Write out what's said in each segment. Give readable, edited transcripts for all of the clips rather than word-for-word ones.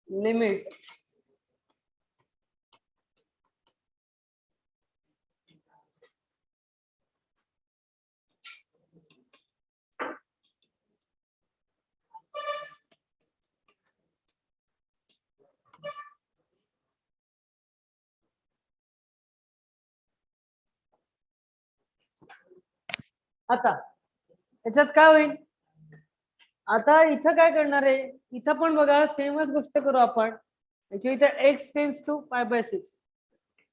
Limit आता याच्यात काय होईल, आता इथं काय करणार आहे, इथं पण बघा सेमच गोष्ट करू आपण. इथं x tends to pi by 6,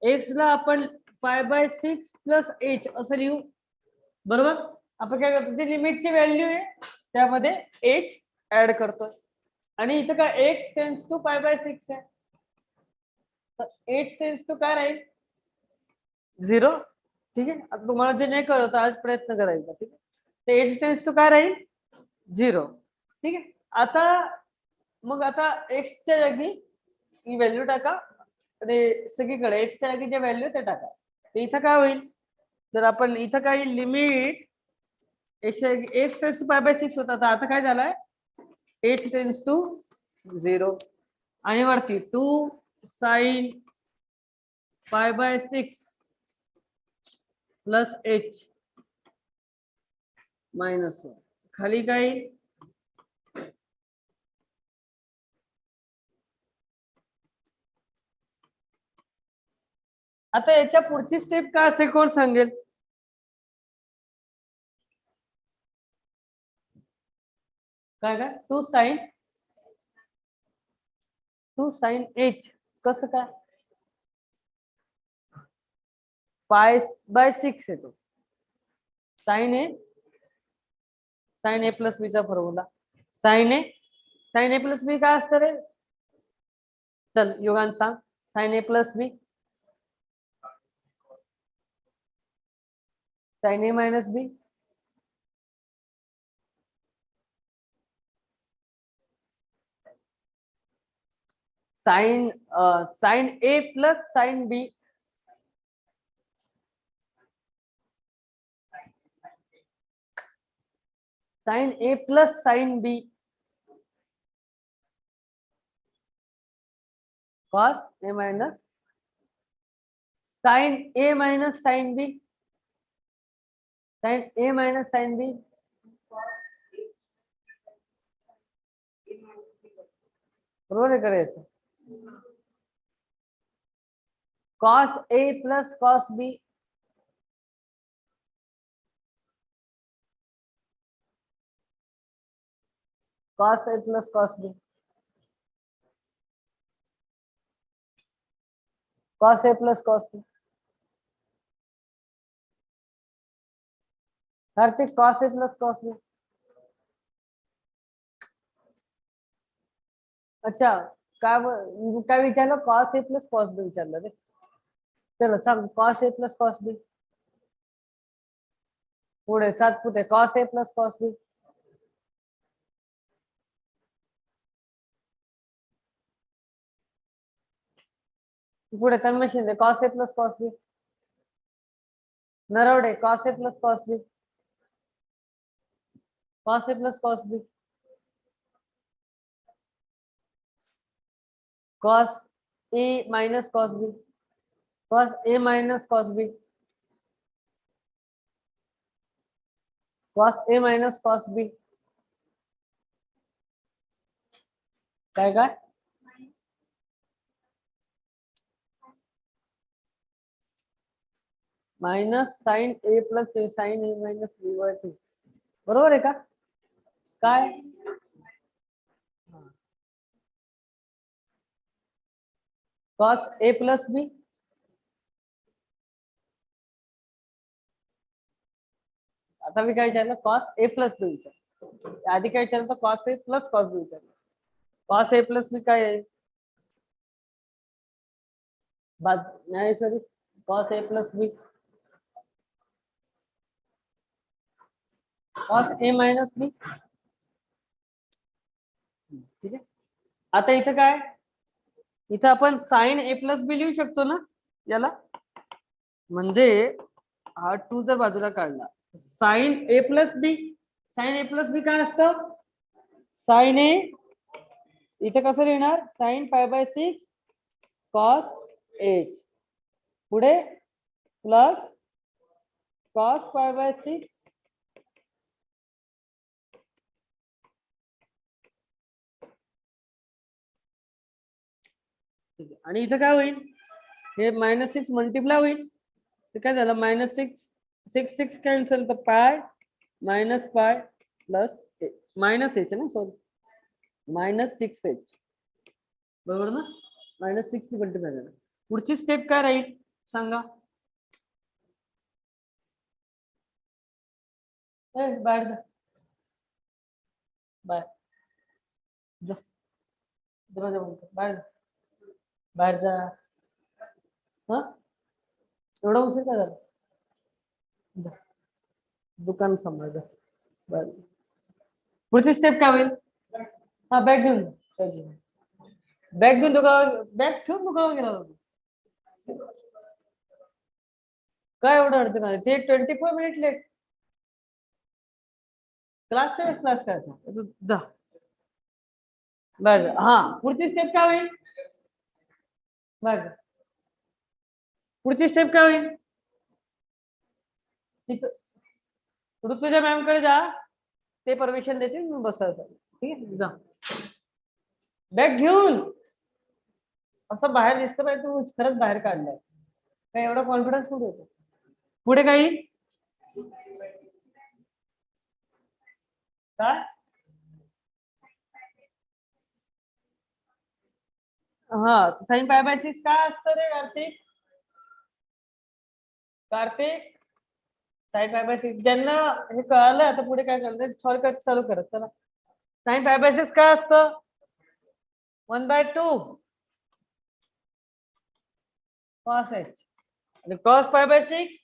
x ला आपण पाय बाय 6 प्लस h असं लिहू, बरोबर. आपण काय करतो, जी लिमिटची व्हॅल्यू आहे त्यामध्ये h ऍड करतोय, आणि इथं काय x tends to pi by 6 आहे, तर h टेन्स टू काय राहील 0. ठीक आहे, आता तुम्हाला जे नाही कळत आज प्रयत्न करायचा. ठीक आहे, ते h टेन्स टू काय राहील 0. ठीक आहे, आता मग आता x च्या जागी ही व्हॅल्यू टाका आणि सगळीकडे x च्या जागी जे व्हॅल्यू ते टाका. तर इथं काय होईल, जर आपण इथं काही limit x tends to pi by 6 होता, तर आता काय झालंय h टेन्स टू 0, आणि वरती 2 sin पाय बाय 6 प्लस h मायनस 1, खाली काय, आता याच्या पुढची स्टेप काय असेल कोण सांगेल, काय काय 2 sin h, कसं काय पाय बाय 6 येतो, sin a प्लस b चा formula, sin a plus b काय असतं रे, चल योगान सांग, sin a plus b sin a minus b, sin a plus sin b, sin a plus sin b, cos a minus sin a minus sin b, sin a minus sin b, बरोबर आहे करायचं, cos a plus cos b, cos a plus cos b, cos a plus cos b, Kartik cos a plus cos b, अच्छा काय विचारलं, cos a plus cos b विचारलं रे, चलो सांग cos a plus cos b, पुढे 7 पुढे cos a plus cos b, पुढे Tanmay Shinde cos a plus cos b, Narwade cos a plus cos b, cos a plus cos b, cos a minus cos b, cos a minus cos b, cos a minus cos b, काय काय minus sin a plus sin a minus b/2, बरोबर आहे का, काय cos a plus b, आता मी काय विचारलं cos a plus b विचारलं, आधी काय विचारलं cos a plus cos b विचारलं, cos a प्लस b काय आहे, नाही sorry cos a plus b, cos a minus b, ठीक आहे. आता इथं काय, इथं आपण sin a प्लस b लिहू शकतो ना याला, म्हणजे हा 2 जर बाजूला काढला sin a plus b, sin a plus b काय असतं sin a इथे कसं लिहिणार sine pi by 6 cos H पुढे प्लस कॉस पाय बाय 6 आणि इथं काय होईल हे -6 मल्टिप्लाय होईल तर काय झालं -6 कॅन्सल तर pi minus pi plus minus H ना सॉरी -6h बरोबर ना -6 नी मल्टिप्लाय झालं पुढची स्टेप काय राहील सांगा बाहेर जा बाहेर जा दरवाजा बंद कर बाहेर बाहेर जा हा एवढा उशीर काय झाला जा. दुकान सांभाळ जा बाहेर पुढची स्टेप काय होईल हा बॅग घेऊन बॅग घेऊन दुकान बॅग ठेवून दुकानावर गेला होता काय एवढं अडचण आहे ते 24 मिनिट लेट क्लासच्या क्लास काय जा बर हा पुढची स्टेप काय होईल बर पुढची स्टेप काय होईल ऋतुजा मॅम कडे जा ते परमिशन देतील मी बसायचं ठीक आहे जा बॅग घेऊन असं बाहेर दिसतं पाहिजे तू खरंच बाहेर काढलाय काय एवढा कॉन्फिडन्स कुठे होतो पुढे काही काय हा साइन पाय बाय 6 काय असतं रे कार्तिक साइन पाय बाय 6 ज्यांना हे कळालं आता पुढे काय करणार शॉर्टकट चालू करत चला साइन पाय बाय 6 काय असतं 1/2 cos h आणि cos पाय बाय 6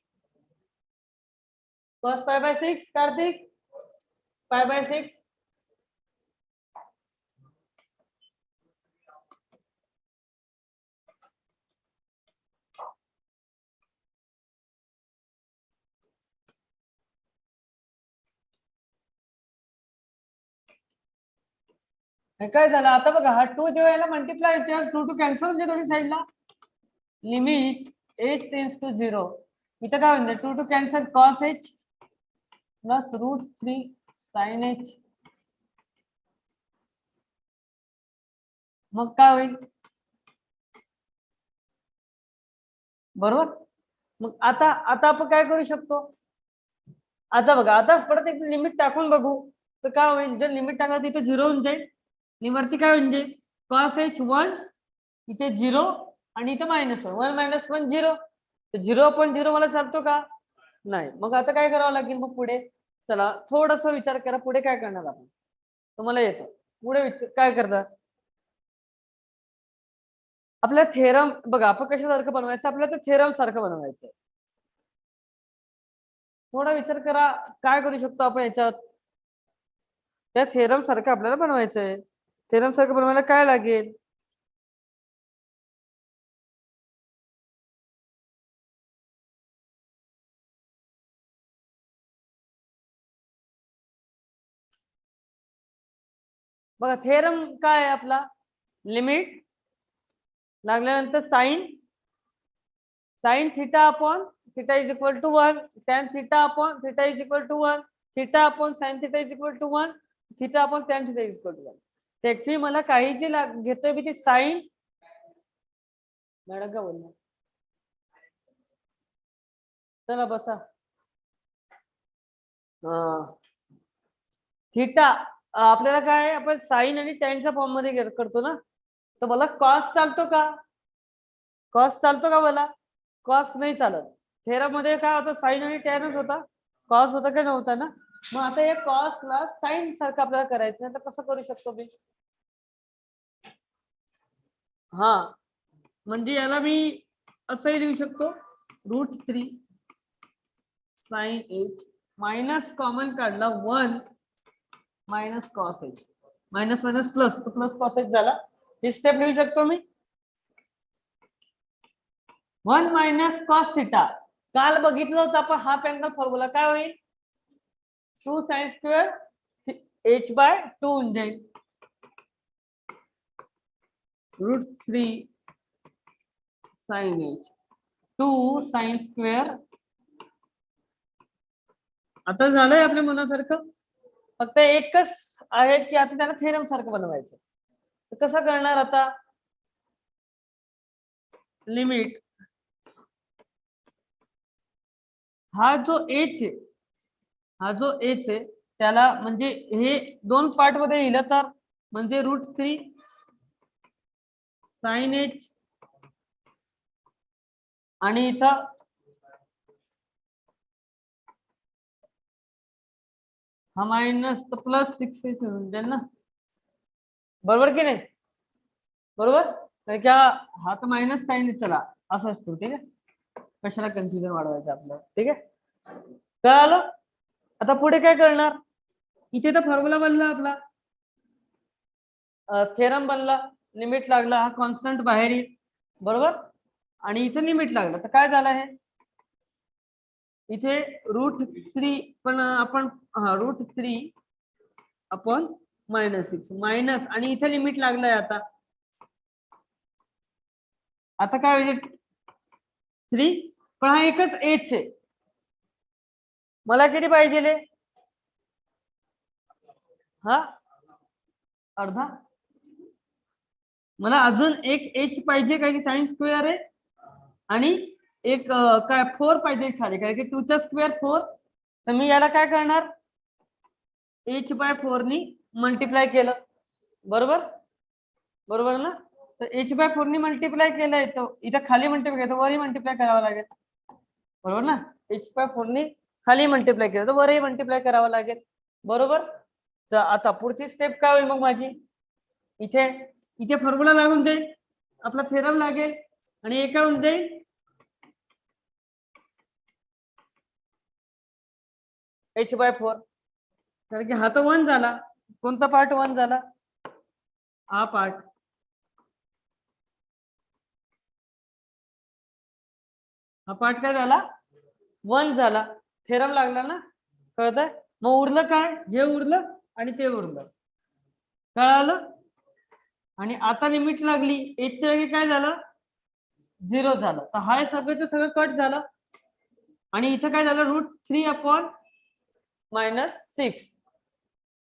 cos पाय बाय 6 कार्तिक पाय बाय 6 काय झालं आता बघा हा 2 जेव्हा याला मल्टिप्लाय होते 2 टू कॅन्सल म्हणजे दोन्ही साईडला लिमिट h टेन्स टू 0 इथं काय म्हणजे 2 two cancel cos h plus √3 sin h मग काय होईल बरोबर मग आता आपण काय करू शकतो आता बघा आता परत एक लिमिट टाकून बघू तर काय होईल जर लिमिट टाकलं तिथे 0 होऊन जाईल आणि वरती काय होऊन जाईल cos h 1 इथे 0 आणि इथे -1 1 - 1 0 तर 0/0 मला चालतो का नाही मग आता काय करावं लागेल मग पुढे चला थोडासा विचार करा पुढे काय करणार आपण तुम्हाला येतो पुढे काय करता आपल्या थेरम बघा आपण कशासारखं बनवायचं आपल्याला थेरम सारखं बनवायचं थोडा विचार करा काय करू शकतो आपण याच्यात त्या थेरम सारखं आपल्याला बनवायचंय थेरम सारखं बनवायला काय लागेल बघा थेरम काय आहे आपला लिमिट लागल्यानंतर sine theta upon theta is equal to 1 tan theta upon theta is equal to 1 theta upon sine theta is equal to 1 theta upon tan theta is equal to 1 actually मला काही जे घेतोय मी ते sign madam का बोलणार चला बसा theta आपल्याला काय आपण साइन आणि टॅनच्या फॉर्म मध्ये करतो ना तर मला कॉस चालतो का मला कॉस नाही चालत थेरम मध्ये काय होतं साइन आणि टॅनच होता कॉस होता का नव्हता ना मग आता या कॉसला साइन सारखं आपल्याला करायचं तर कसं करू शकतो मी हा म्हणजे याला मी असंही लिहू शकतो √3 sin h मायनस कॉमन काढला 1 minus cos h minus minus plus तो प्लस कॉस h झाला ही स्टेप लिहू शकतो मी 1 मायनस कॉस थिटा काल बघितलं होतं आपण हाफ अँगल फॉर्म्युला काय होईल 2 sin² h/2 होऊन जाईल √3 sin h 2 sin स्क्वेअर. आता झालंय आपल्या मनासारखं. फक्त एकच आहे की आता त्याला थेरम सारखं बनवायचं. तर कसं करणार आता? लिमिट हा जो एच आहे त्याला म्हणजे हे दोन पार्ट मध्ये लिहिलं तर म्हणजे √3 sin h आणि इथं हा मायनस तर प्लस 6 म्हणजे ना, बरोबर की नाही? बरोबर. तर क्या हा तर मायनस साइन चला असं असतो. ठीक आहे, कशाला कन्फ्युजन वाढवायचं आपलं. ठीक आहे, कळालं? आता पुढे काय करणार? इथे तर फॉर्म्युला बनला आपला, थेरम बनला, लिमिट लागला, हा कॉन्स्टंट बाहेर येईल. बरोबर. आणि इथे लिमिट लागलं तर काय झालं? हे इथे √3 पण आपण √3 अपॉन -6 मायनस आणि इथे लिमिट लागलंय. आता काय होईल? 3 पण हा एकच एच आहे. मला किती पाहिजे? हा अर्धा. मला अजून एक एच पाहिजे कारण की साइन स्क्वेअर आहे आणि एक काय 4 पाहिजे खाली कारण की 2 चा स्क्वेअर 4. तर मी याला काय करणार? h/4 नी मल्टिप्लाय केलं. बरोबर. बरोबर ना? तर h/4 नी मल्टिप्लाय केलंय तर इथं खाली मल्टिप्लाय केलं वरही मल्टिप्लाय करावं लागेल. बरोबर ना? h/4 नी खाली मल्टिप्लाय केलं तर वरही मल्टिप्लाय करावं लागेल. बरोबर. तर आता पुढची स्टेप काय होईल मग माझी? इथे इथे फॉर्म्युला लागून जाईल, आपला थेरम लागेल आणि हे काय होऊन जाईल? h/4. कारण की हा तर 1 झाला. कोणता पार्ट 1 झाला? हा पार्ट. हा पार्ट काय झाला? 1 झाला. थेरम लागला ना, कळतंय? मग उरलं काय? हे उरलं आणि ते उरलं. कळालं? आणि आता लिमिट लागली, एच च्या जागी काय झालं? 0 झालं. तर हा सगळं सगळं कट झालं आणि इथं काय झालं? √3 अपॉन -6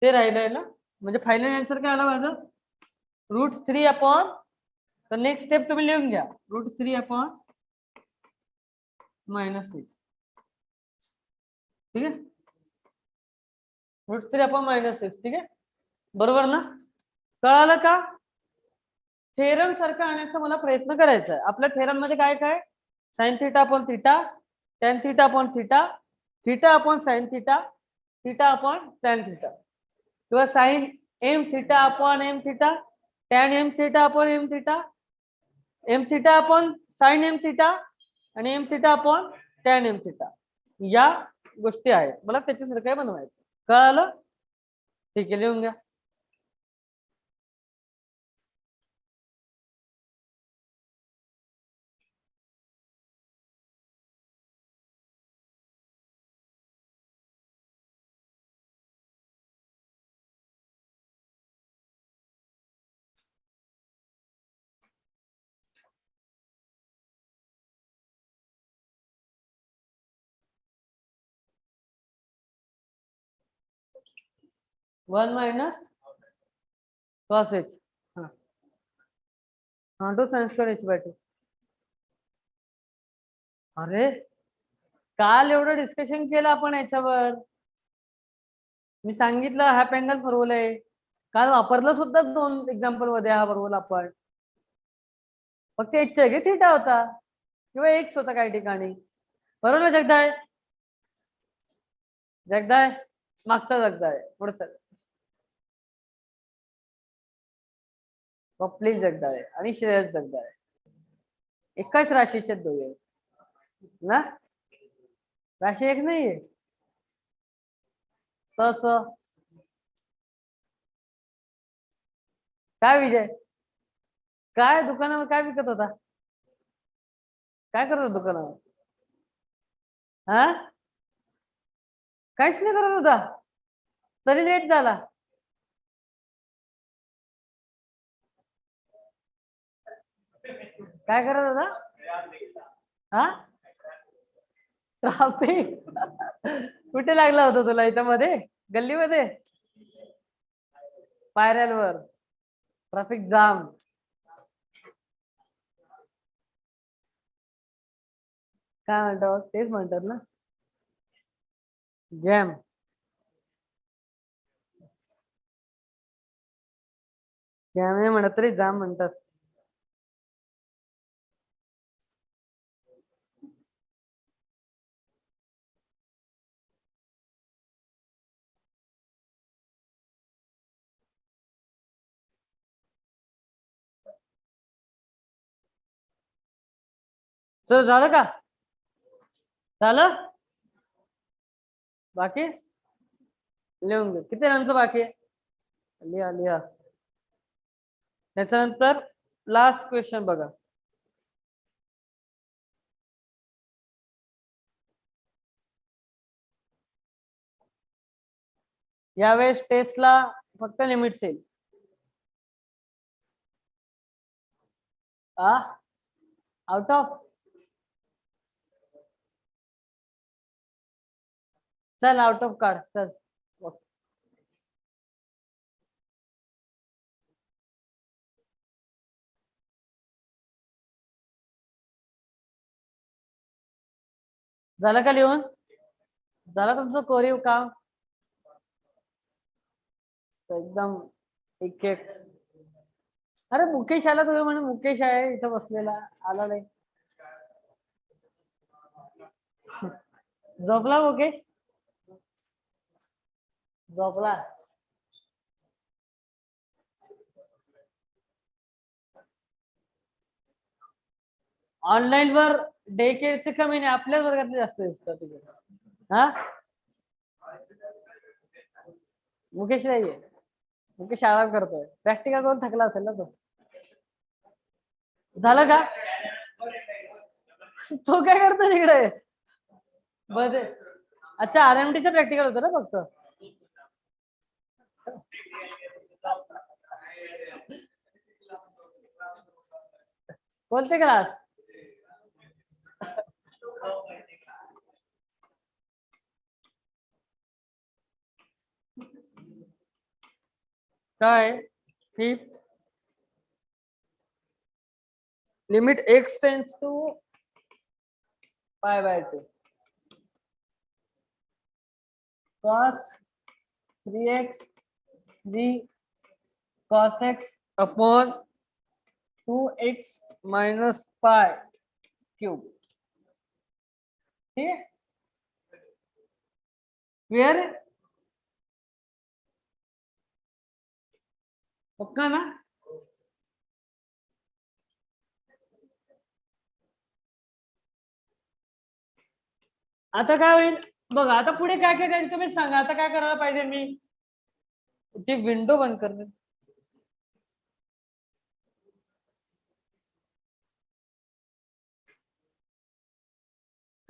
ते राहिलंय ना. म्हणजे फायनल आन्सर काय आला माझं? √3 अपॉन, तर नेक्स्ट स्टेप तुम्ही लिहून घ्या, √3 अपॉन -6. ठीक आहे, √3 अपॉन -6. ठीक आहे, बरोबर ना? कळालं का? थेरम सारखं आणायचा मला प्रयत्न करायचा आहे. आपल्या थेरम मध्ये काय काय? Sine theta upon theta, tan theta upon theta, theta upon sine theta, theta upon tan theta, किंवा sine M theta upon M theta, tan M theta upon M theta, M theta upon sine M theta आणि M theta upon tan M theta. या गोष्टी आहेत, मला त्याच्यासारखं बनवायचं. कळालं? ठीक आहे, लिहून घ्या. वन मायनस cos h, हाँ टू साइन स्क्वेअर h/2. अरे काल एवढं डिस्कशन केलं आपण याच्यावर. मी सांगितलं हा अँगल फॉर्म्युला आहे. काल वापरलं सुद्धा 2 एक्झाम्पल मध्ये हा फॉर्म्युला आपण. फक्त एच च्या थीटा होता किंवा एक्स होता काही ठिकाणी. बरोबर ना जगदाय? जगदाय मागचा जगदाय पुढचा स्वप्नील जगदाळे आणि श्रेयस जगदाळे एकाच राशीचे दोघे ना. राशी एक नाहीये. स काय विजय, काय दुकानावर काय विकत होता? काय करत होता दुकानावर? हा काहीच नाही करत होता, तरी लेट झाला. काय करत होता? हा, ट्राफिक कुठे लागला होता तुला? इथं मध्ये गल्लीमध्ये, पायऱ्यांवर, ट्रॅफिक जाम. काय म्हणतो? तेच म्हणतात ना, जॅम. जॅम नाही म्हणत तरी जाम म्हणतात. चल, झालं का? झालं? बाकी लिहून घे. किती रनचं बाकी आहे? लिहा लिहा. त्याच्यानंतर लास्ट क्वेश्चन बघा. यावेळेस टेस्टला फक्त लिमिट्स येईल. आउट ऑफ, चल आउट ऑफ काढ. चल, झालं का लिहून? झालं तुमचं कोरीव काम? एकदम एक एक. अरे मुकेश आला, तुम्ही म्हणे मुकेश आहे इथं बसलेला, आला नाही. झोपला मुकेश? झोपला. ऑनलाईन वर डे केअरचे कमी नाही, आपल्याच वर्गातले जास्त दिसतात तिकडे. हा, मुकेश नाहीये. मुकेश आराम करतोय. प्रॅक्टिकल करून थकला असेल ना तो. झालं का? तो काय करतो तिकडे? बर, अच्छा, RMT प्रॅक्टिकल होतं ना फक्त. कोणते क्लास? काय? Fifth limit x tends to π/2 cos 3x g cos x upon 2x minus pi cube. ठीक है, क्लियर है? पक्का ना? आता काय होईल बघा. आता पुढे काय काय करायचं तुम्ही सांगा. आता काय करायला पाहिजे? मी ती विंडो बंद करते.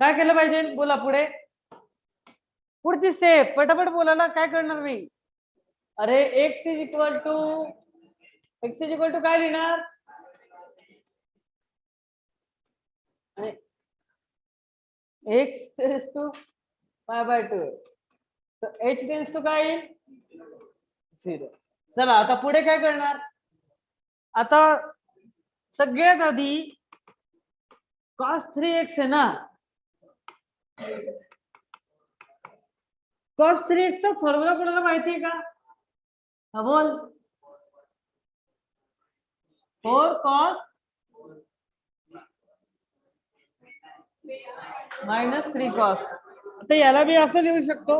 काय केलं पाहिजे? बोला पुढे. पुढची स्टेप पटापट बोला ना. काय करणार मी? अरे x इज इक्वल टू काय लिहिणार? x टेंड्स टू π/2, तर h टेंड्स टू काय येईल? 0. चला आता पुढे काय करणार? आता सगळ्यात आधी cos 3x आहे ना, cos 3x चा फॉर्म्युला कोणाला माहिती आहे का? हा बोल. 4 cos minus 3 cos. आता याला मी असं लिहू शकतो.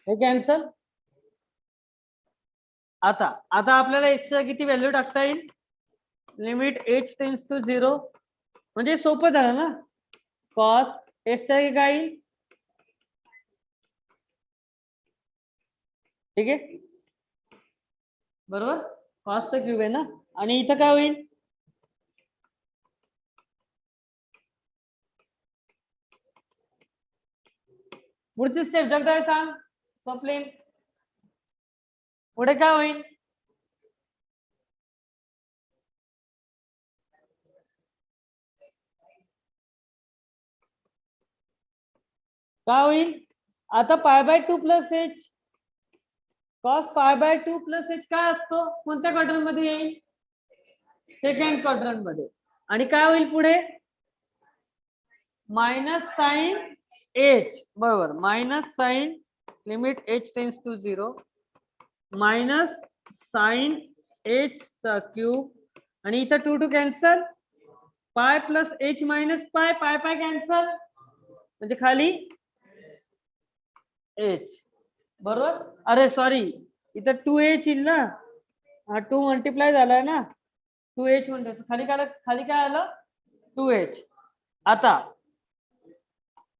हे कॅन्सल. आता आता आपल्याला x चा किती व्हॅल्यू टाकता येईल? Limit h tends to 0. म्हणजे सोपं झालं ना. cos x चा काय येईल? ठीक आहे, बरोबर. cos चा क्यूब आहे ना. आणि इथं काय होईल? पुढची स्टेप जगदाय सांग. स्वप्नील पुढे काय होईल? काय होईल आता? Pi by 2 plus H cos pi bye 2 plus H काय असतो? कोणत्या क्वाड्रंट मध्ये येईल? सेकंड क्वाड्रंट मध्ये. आणि काय होईल पुढे? मायनस साइन एच, बरोबर. Minus sine limit H tends to 0 minus sine H चा क्यूब. आणि इथं 2 two cancel. Pi plus H minus pi, pi पाय कॅन्सल, म्हणजे खाली एच, बरोबर. अरे सॉरी, इथं 2h येईल ना. हा 2 मल्टिप्लाय झालाय ना, 2h म्हणतो. खाली काय आलं? 2h. आता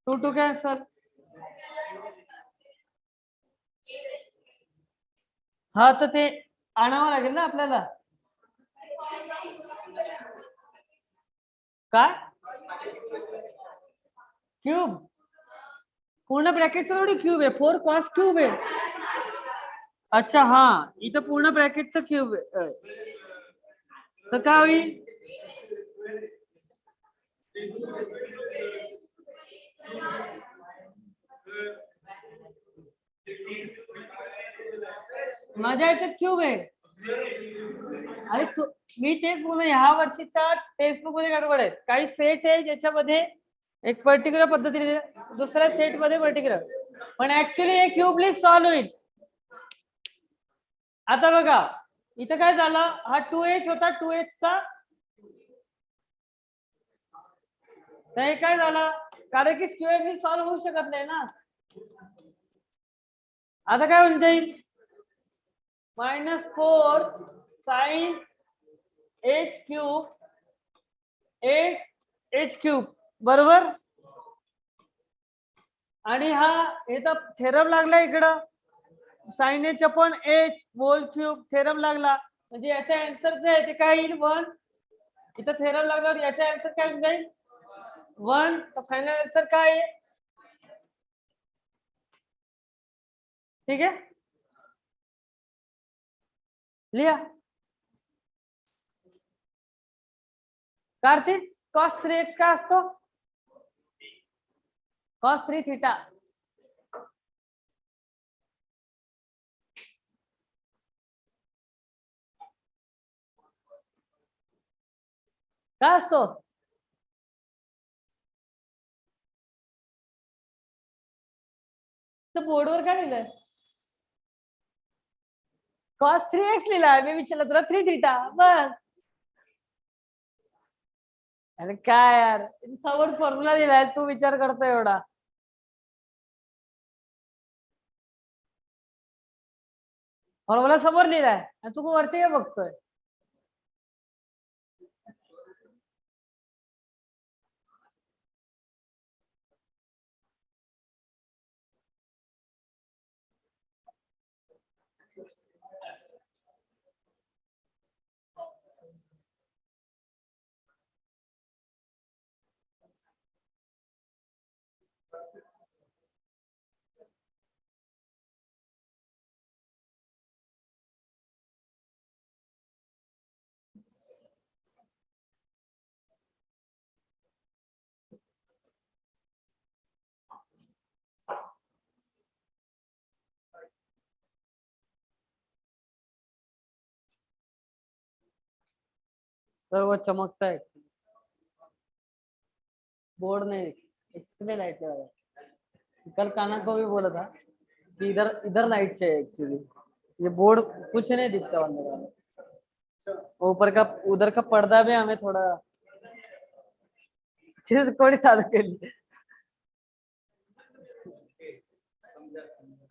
2 टू कॅन्सल. हा तर ते आणावं लागेल ना आपल्याला. काय? क्यूब पूर्ण ब्रॅकेटचा थोडी क्यूब आहे. 4 कॉस क्यूब आहे. अच्छा, हा इथं पूर्ण ब्रॅकेटचा क्यूब आहे. तर काय होईल? माझ्या याच्यात क्यूब आहे. अरे मी तेच बोललो, ह्या वर्षीचा टेक्स्टबुक मध्ये गडबड आहे. काही सेट आहे ज्याच्यामध्ये एक पर्टिक्युलर पद्धतीने, दुसऱ्या सेट मध्ये पर्टिक्युलर, पण ऍक्च्युली हे क्यूब लिस्ट सॉल्व्ह होईल. आता बघा इथं काय झालं? हा 2h होता, 2h चा, तर हे काय झालं? कारण की स्क्वेअर लिस्ट सॉल्व्ह होऊ शकत नाही ना. आता काय होऊन जाईल? -4 sine h cube 8h cube, बरोबर. आणि हा हे तर थेरम लागला इकडं, sine H upon H whole cube theorem लागला. म्हणजे याचा आन्सर जे आहे ते काय येईल? 1. इथं थेरम लागल्यावर याचा आन्सर काय होऊन जाईल? 1. तर फायनल आन्सर काय आहे? ठीक आहे, लिहा. कार्तिक, कॉस 3x काय असतो? Cos 3 theta. काय असतो? तर बोर्डवर काय लिहिलंय? Cos 3x लिहिलाय. मी विचारलं तुला 3 थीटा, बस. अरे काय यार, समोर फॉर्म्युला दिलाय, तू विचार करतो एवढा. फॉर्म्युला समोर लिहिलाय आणि तू वरती काय बघतोय? सर्व चमकता है, बोर्ड नहीं, इसलिए लाइट लगा है. कल काना को भी बोला था कि इधर इधर लाइट चाहिए एक्चुअली. ये बोर्ड कुछ नहीं दिखता अंदर वाला. ऊपर का उधर का पर्दा भी हमें थोड़ा चीज थोड़ी चालू केली.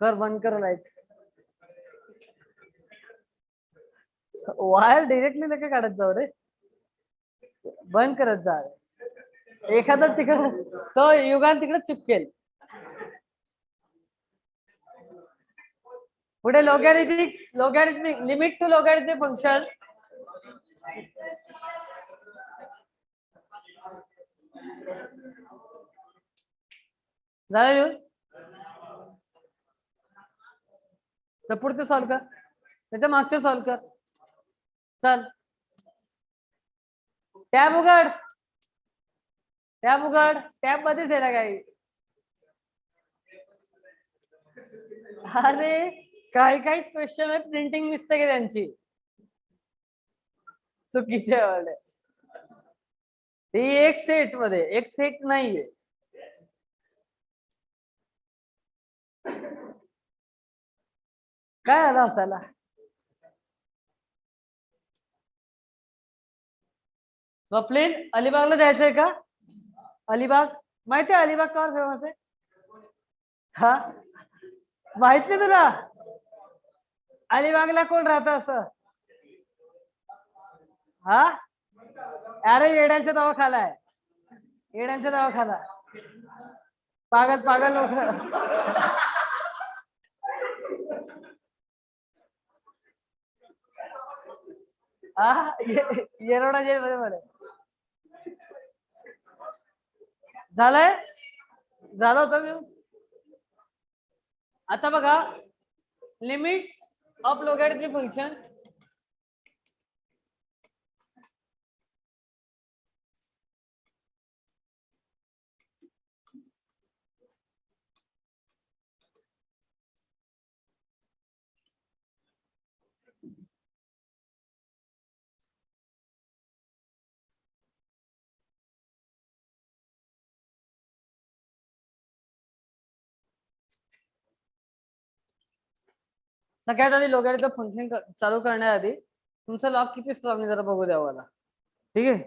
कर बंद कर लाइट. वायर डायरेक्टली लेके काढत जाऊ रे. बंद करत जा. एखादा तिकडे तो युगान तिकडे चिपकेल. पुढे लोगॅरिथमिक लिमिट टू लोगॅरिथमिक फंक्शन. झालं तर पुढचं सॉल्व कर, त्याच्या मागचं सॉल्व कर. चल टॅब उघड, टॅब उघड, टॅब मध्येच आहे ना काही. अरे काही काही क्वेश्चन आहे प्रिंटिंग मिस्टेक आहे त्यांची, चुकीचे वर्ड आहे. ती एक सेट मध्ये, एक सेट नाहीये. काय आला असायला. स्वप्नील अलिबागला जायचंय का? अलिबाग माहिती आहे, अलिबाग का फेमस आहे? हा माहित नाही तुला? अलिबागला कोण राहत असं? हा अरे येड्यांचा दवाखाना आहे, येड्यांचा दवाखाना. पागल पागल लोक. हा येरोडा जेल मध्ये मध्ये झालंय, झालं होतं. आता बघा लिमिट्स ऑफ लोगॅरिथमिक फंक्शन. सगळ्यात आधी लोगॅरिथम फंक्शन चालू करण्याआधी तुमचं लॉग किती स्ट्रॉंग आहे जरा बघू द्या मला. ठीक आहे,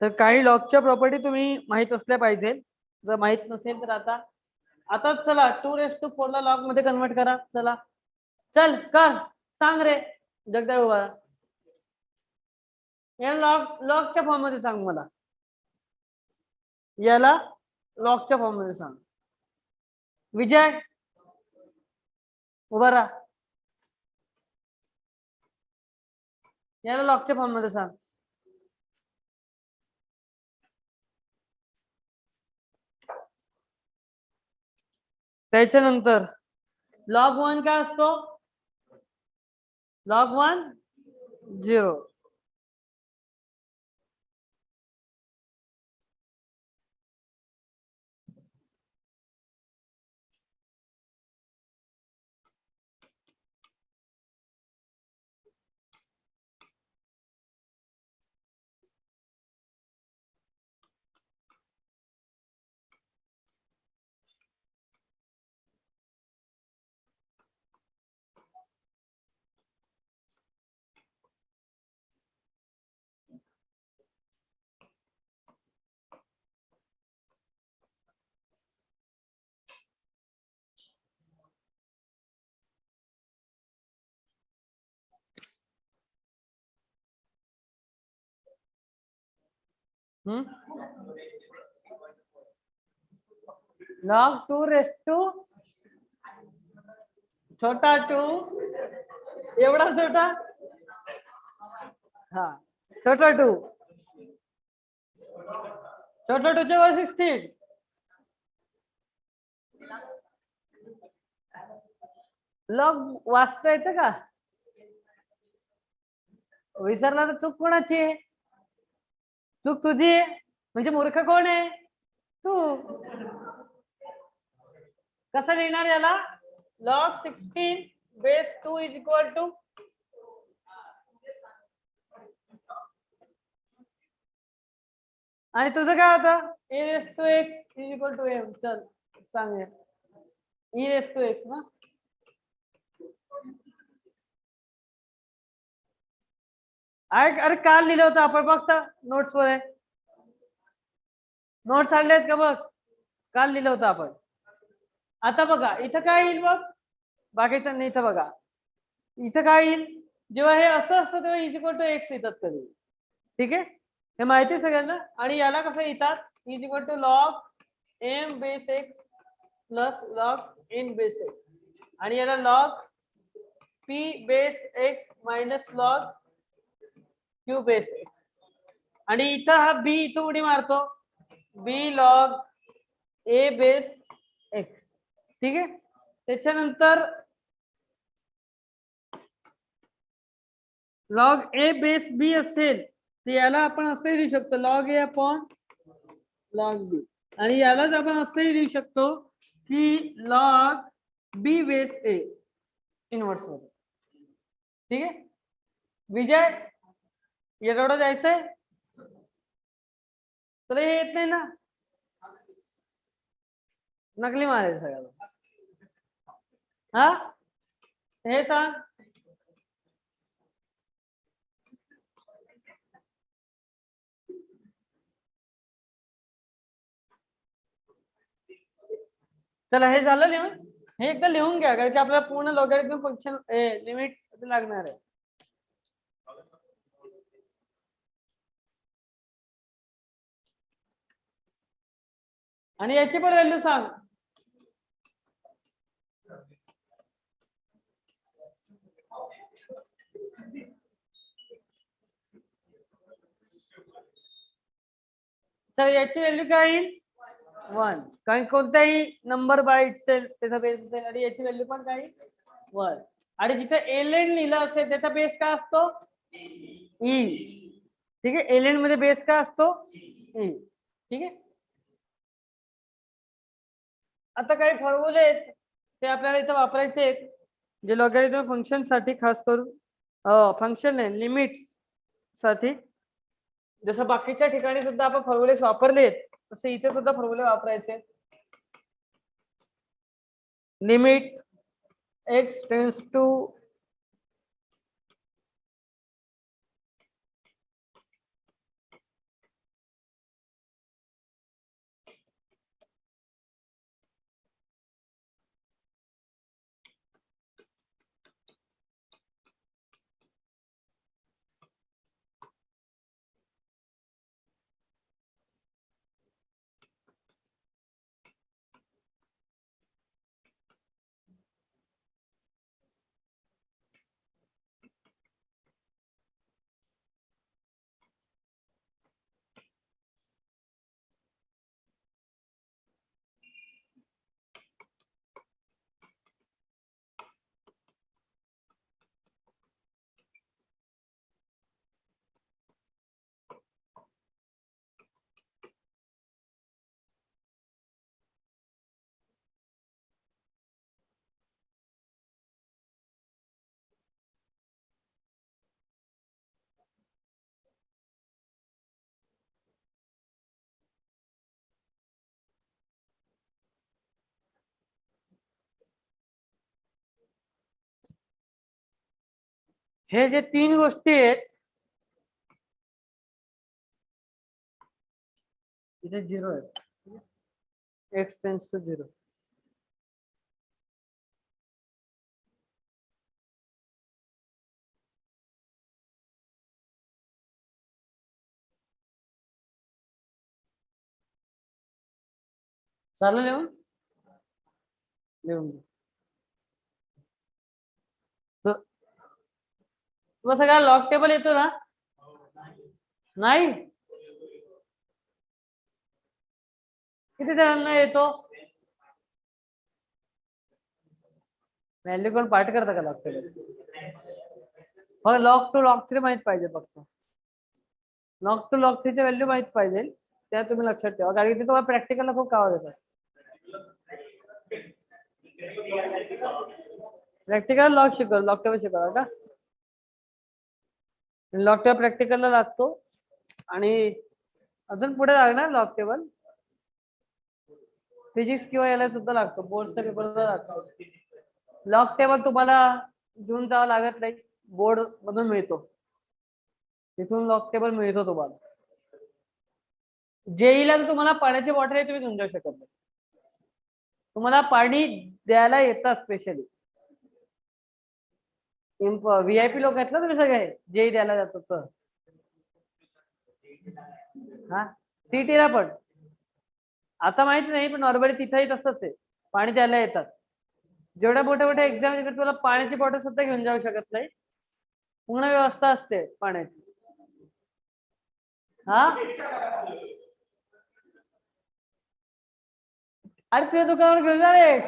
तर काही लॉगच्या प्रॉपर्टी तुम्ही माहित असल्या पाहिजे. जर माहित नसेल तर आता आता चला 2⁴ ला लॉग मध्ये कन्वर्ट करा. चला चल कर, सांग रे जगदाळ उभा. याला लॉग लॉगच्या फॉर्म मध्ये सांग मला, याला लॉगच्या फॉर्म मध्ये सांग. विजय उभा राहा, याला लॉगच्या फॉर्म मध्ये सांग. त्याच्यानंतर लॉग 1 काय असतो? लॉग 1 0. लॉग 2 छोटा 2 एवढा छोटा, हा छोटा 2, छोटा 2 च्या वर 16. लॉग वाचता येतं का? विसरला तर चूक कोणाची आहे? चूक तुझी आहे. म्हणजे मूर्ख कोण आहे? तू. कसं लिहिणार याला? Log 16 base 2 is equal to आणि तुझं काय होतं? e⁻x is equal to m. चल सांग e⁻x ना. अरे काल लिहिलं होतं आपण, फक्त नोट्स वर आहे. नोट्स आणलेत का बघ, काल लिहिलं होतं आपण. आता बघा इथं काय येईल बघ, बाकीचं नाही. इथं बघा इथं काय येईल, जेव्हा हे असं असतं तेव्हा इज इक्वल टू एक्स लिहितात कधी. ठीक आहे, हे माहिती आहे सगळ्यांना. आणि याला कसं लिहितात? Is equal to log m base x plus log n base x. आणि याला log p base x minus log q base x. आणि इथं हा b इथं उडी मारतो, b log a base x. ठीक आहे, त्याच्यानंतर लॉग ए बेस बी असेल तर याला आपण असंही लिहू शकतो log A upon log B, आणि यालाच आपण असंही लिहू शकतो की log B base A inverse मध्ये. ठीक आहे विजय, एवढं जायचंय तुला हे येत नाही ना, नकली मारायचं सगळ्याला. हा हे सांग. चला हे झालं लिहून, हे एकदा लिहून घ्या कारण की आपल्याला पूर्ण लॉगॅरिथम फंक्शन लिमिट लागणार आहे. आणि याची पण व्हॅल्यू सांग. तर याची व्हॅल्यू काय येईल 1, कारण कोणताही नंबर बाय इटसेल्फ त्याचा बेस असेल, आणि याची व्हॅल्यू पण काय 1. आणि जिथे एलएन लिहिलं असेल त्याचा बेस काय असतो ई. ठीक आहे एलएन मध्ये बेस काय असतो ई. ठीक आहे आता काही फॉर्म्युले आहेत ते आपल्याला इथं वापरायचे आहेत जे लॉगॅरिथम फंक्शन साठी खास करून फंक्शन नाही लिमिट्स साठी. जसं बाकीच्या ठिकाणी सुद्धा आपण फॉर्म्युले वापरलेत तसे इथे सुद्धा फॉर्म्युले वापरायचे. लिमिट x टेन्स टू हे जे तीन गोष्टी आहेत इथे 0 आहे. x tends to 0. चालू लिहून लिहून तुला सगळा लॉग टेबल येतो ना. नाही किती जणांना येतो. व्हॅल्यू कोण पाठ करता का लॉग टेबल. फक्त लॉग टू लॉग 3 माहित पाहिजे. फक्त लॉग टू लॉग 3 ची व्हॅल्यू माहित पाहिजे त्या तुम्ही लक्षात ठेवा कारण की तुम्हाला प्रॅक्टिकलला खूप कावा देतात. प्रॅक्टिकल लॉग शिकव लॉग टेबल शिकवा का. लॉग टेबल प्रॅक्टिकलला लागतो आणि अजून पुढे लागणार लॉग टेबल फिजिक्स किंवा याला सुद्धा लागतो बोर्डच्या पेपरला लागतो. लॉग टेबल तुम्हाला घेऊन जावं लागत नाही बोर्ड मधून मिळतो. तिथून लॉग टेबल मिळतो तुम्हाला. जेईला तुम्हाला पाण्याची बॉटल तुम्ही घेऊन जाऊ शकत नाही. तुम्हाला पाणी द्यायला येतं स्पेशली. व्हीआयपी लोक आहेत ना तुम्ही सगळे जेई द्यायला जातो तर. हा सीटीला पण आता माहित नाही पण नॉर्मली तिथेही तसंच आहे. पाणी द्यायला येतात. जेवढ्या मोठ्या मोठ्या एक्झाम तिकडे तुला पाण्याची बॉटल सुद्धा घेऊन जाऊ शकत नाही. पूर्ण व्यवस्था असते पाण्याची. हा अरे तुझ्या दुकानावर घेऊन जा रे.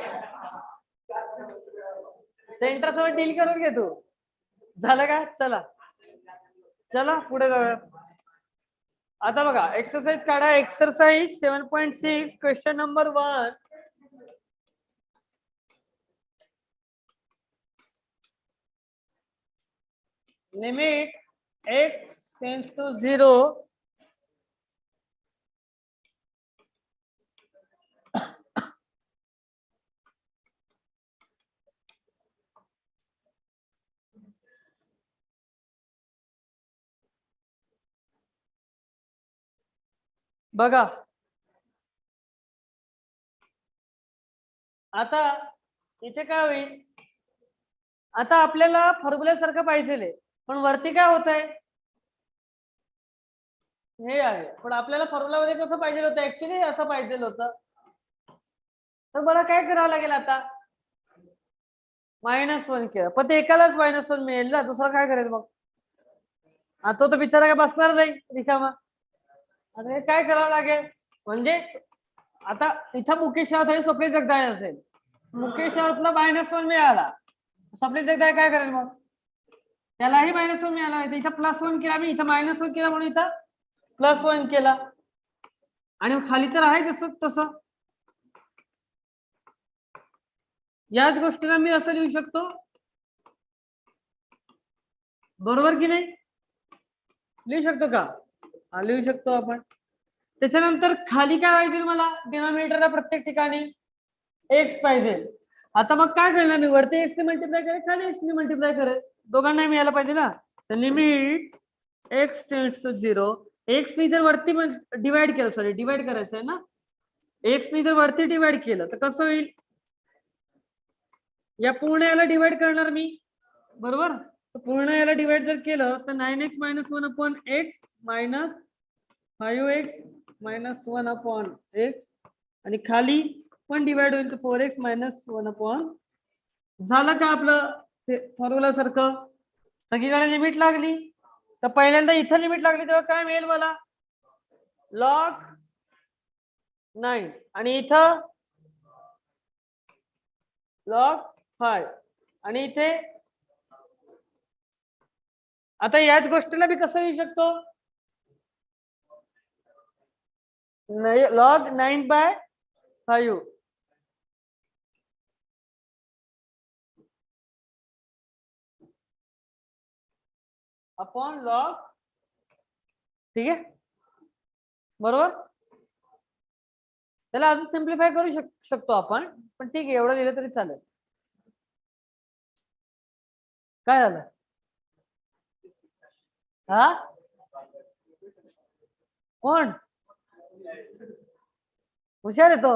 सेंटर सोबत डील करून घे तू. झालं का चला. चला पुढे जाऊया. आता बघा एक्सरसाइज काढा. Exercise 7.6 question number 1. Limit x tends to 0 बघा. आता इथे काय होईल, आता आपल्याला फॉर्म्युल्यासारखं पाहिजे, पण वरती काय होत आहे हे आहे, पण आपल्याला फॉर्म्युलामध्ये कसं पाहिजे होतं, ऍक्च्युली असं पाहिजे होतं. तर मला काय करावं लागेल आता, -1 केलं, पण ते एकालाच -1 मिळेल ना, दुसरं काय करेल मग. आता तो बिचारा काय बसणार नाही रिकामा. आता हे काय करावं लागेल, म्हणजे आता इथं मुकेश राऊत आणि स्वप्नील जगदाळे असेल, मुकेश राऊतला -1 मिळाला, स्वप्नील जगदाळे काय करेल मग, त्यालाही -1 मिळाला. इथं +1 केला मी, इथं -1 केला म्हणून इथं +1 केला, आणि खाली तर आहे तसं तसं. याच गोष्टीला मी असं लिहू शकतो, बरोबर की नाही, लिहू शकतो का, लिहू शकतो आपण. त्याच्यानंतर खाली काय पाहिजे मला, डिनॉमिनेटरला प्रत्येक ठिकाणी एक्स पाहिजे. आता मग काय करणार मी, वरती एक्स ने मल्टिप्लाय करेल, खाली एक्स ने मल्टिप्लाय करेल, दोघांना मिळायला पाहिजे ना. तर limit X tends to 0, X ने जर वरती डिवाइड केलं, सॉरी डिवाइड करायचं आहे ना, एक्स ने जर वरती डिवाइड केलं तर कसं होईल, या पूर्ण याला डिवाइड करणार मी, बरोबर. पूर्ण याला डिवाइड जर केलं तर 9x - 1 upon x minus 5x - 1 upon x, आणि खाली पण डिवाइड होईल तर 4x - 1 अपॉन. झालं का आपलं ते फॉर्म्युला सारखं, सगळीकडे लिमिट लागली. तर पहिल्यांदा इथं लिमिट लागली तेव्हा काय मिळेल मला, log 9, आणि इथं log 5, आणि इथे आता याच गोष्टीला मी कसं लिहू शकतो, log 9/5 अपॉन log, ठीक आहे, बरोबर. त्याला अजून सिम्प्लिफाय करू शकतो आपण, पण ठीक आहे, एवढं लिहिलं तरी चालेल. काय झालं, हा कोण हुशार आहे तो,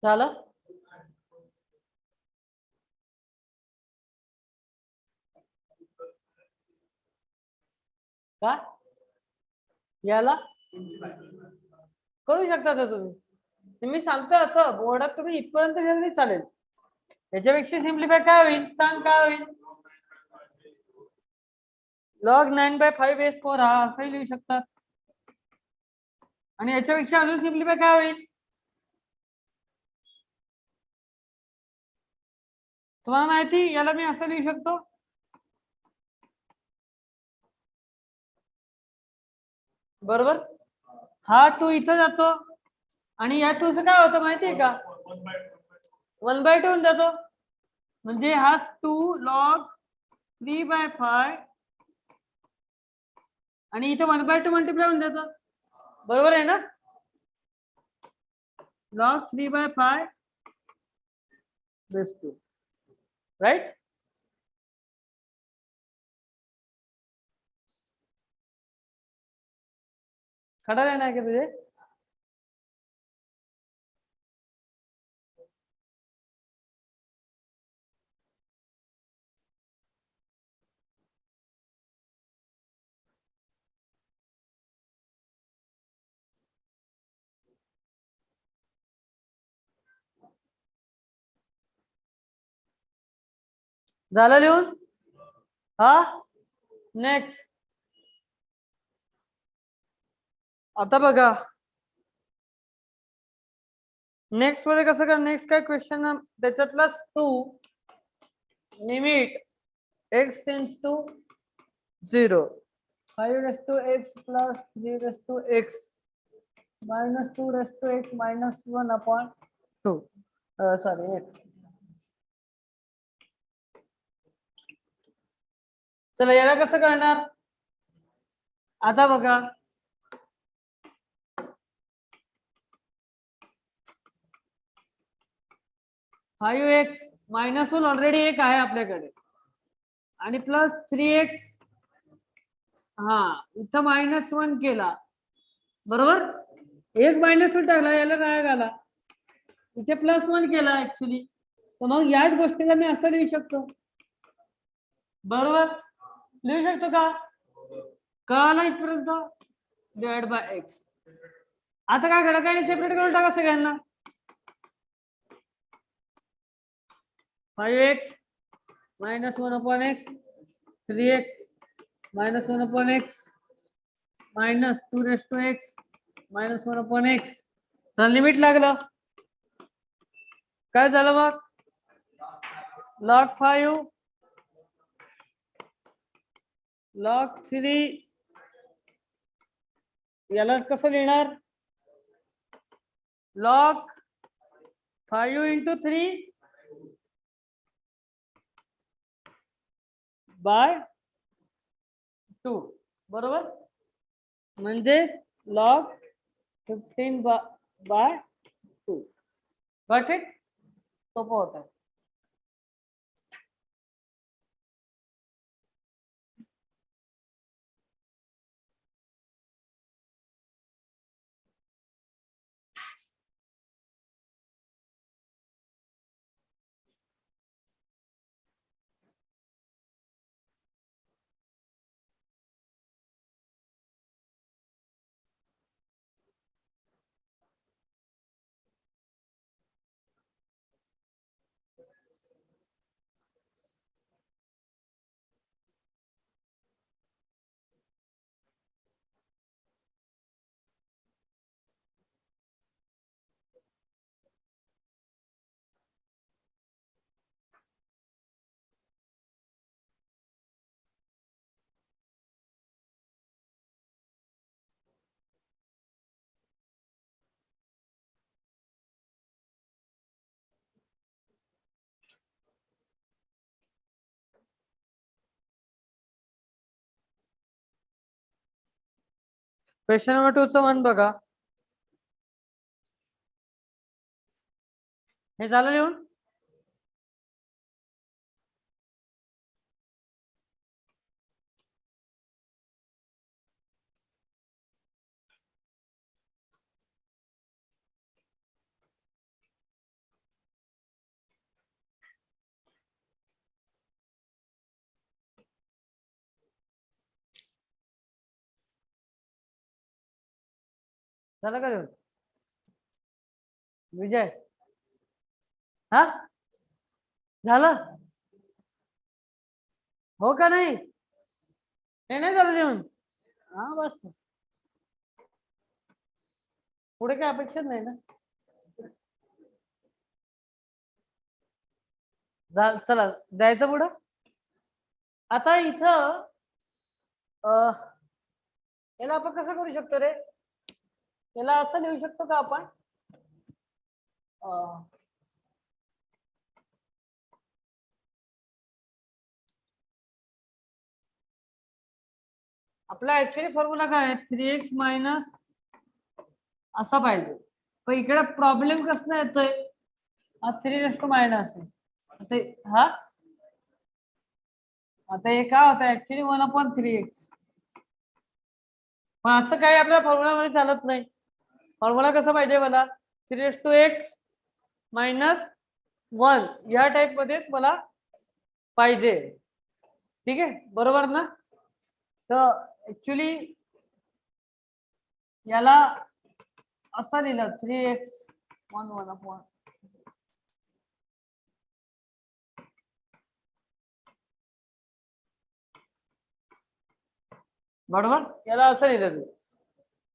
झालं का, याला करू शकता तर तुम्ही, मी सांगतो असं बोर्डात तुम्ही इथपर्यंत गेलं तरी चालेल. याच्यापेक्षा सिम्प्लिफाय काय होईल सांग, काय होईल, log 9/5 हा असंही लिहू शकतात. आणि याच्यापेक्षा अजून सिम्प्लिफाय काय होईल, तुम्हाला माहिती, याला मी असं लिहू शकतो, बरोबर. हा 2 इथं जातो, आणि या 2 काय होतं माहितीये का, 1/2 होऊन जातो, म्हणजे हा 2 log 3/5, आणि इथे 1/2 मल्टिप्लाय होऊन जातं, बरोबर आहे ना, log 3/5 base 2, राईट. खडा नाही का तुझे, झालं लिहून? हा, नेक्स्ट. आता बघा नेक्स्ट मध्ये कसं कर, नेक्स्ट काय क्वेश्चन त्याच्यातलाच two limit x tends to 0 5 raised to x plus 3 raised to x minus 2 raised to x minus 1 upon 2 sorry x. चला याला कसं करणार आता बघा, 5x मायनस 1 ऑलरेडी एक आहे आपल्याकडे आणि प्लस 3x, हा इथं -1 केला बरोबर, एक -1 टाकला याला राग आला, इथे +1 केला ऍक्च्युली, तर मग याच गोष्टीला मी असं लिहू शकतो बरोबर, लिहू शकतो का, कळाला इथपर्यंत, डिवाइड बाय एक्स. आता काय करा, काय सेपरेट करून टाका सगळ्यांना, 5x -1 upon x 3x -1 upon x minus 2 raised to x -1 upon x. चला लिमिट लागलं, काय झालं मग, log 5 log 3, याला कसं लिहिणार, log 5 into 3 by 2 बरोबर, म्हणजे log 15 by 2. गॉट इट, सोपं होतं. क्वेश्चन नंबर 2 चं 1 बघा, हे झालं लिहून, झालं का लिहून विजय, हा झालं, हो का नाही, हे नाही झालं लिहून, हा बस पुढे काय अपेक्षा नाही ना, चला द्यायचं पुढं. आता इथं याला आपण कसं करू शकतो रे, याला असं लिहू शकतो का आपण, आपला ऍक्च्युअली फॉर्म्युला काय आहे, 3x मायनस असा पाहिजे, पण इकडे प्रॉब्लेम कसं येतोय, 3 raised to -, हा आता हे काय होतं ऍक्च्युअली 1/3x, पण असं काही आपल्या फॉर्म्युला मध्ये चालत नाही, फॉर्म्युला कसं पाहिजे मला, 3 raised to x -1 या टाइप मध्येच मला पाहिजे, ठीक आहे बरोबर ना, तर ऍक्च्युली याला असं लिहिलं 3x 1 upon बरोबर, याला असं लिहिलं.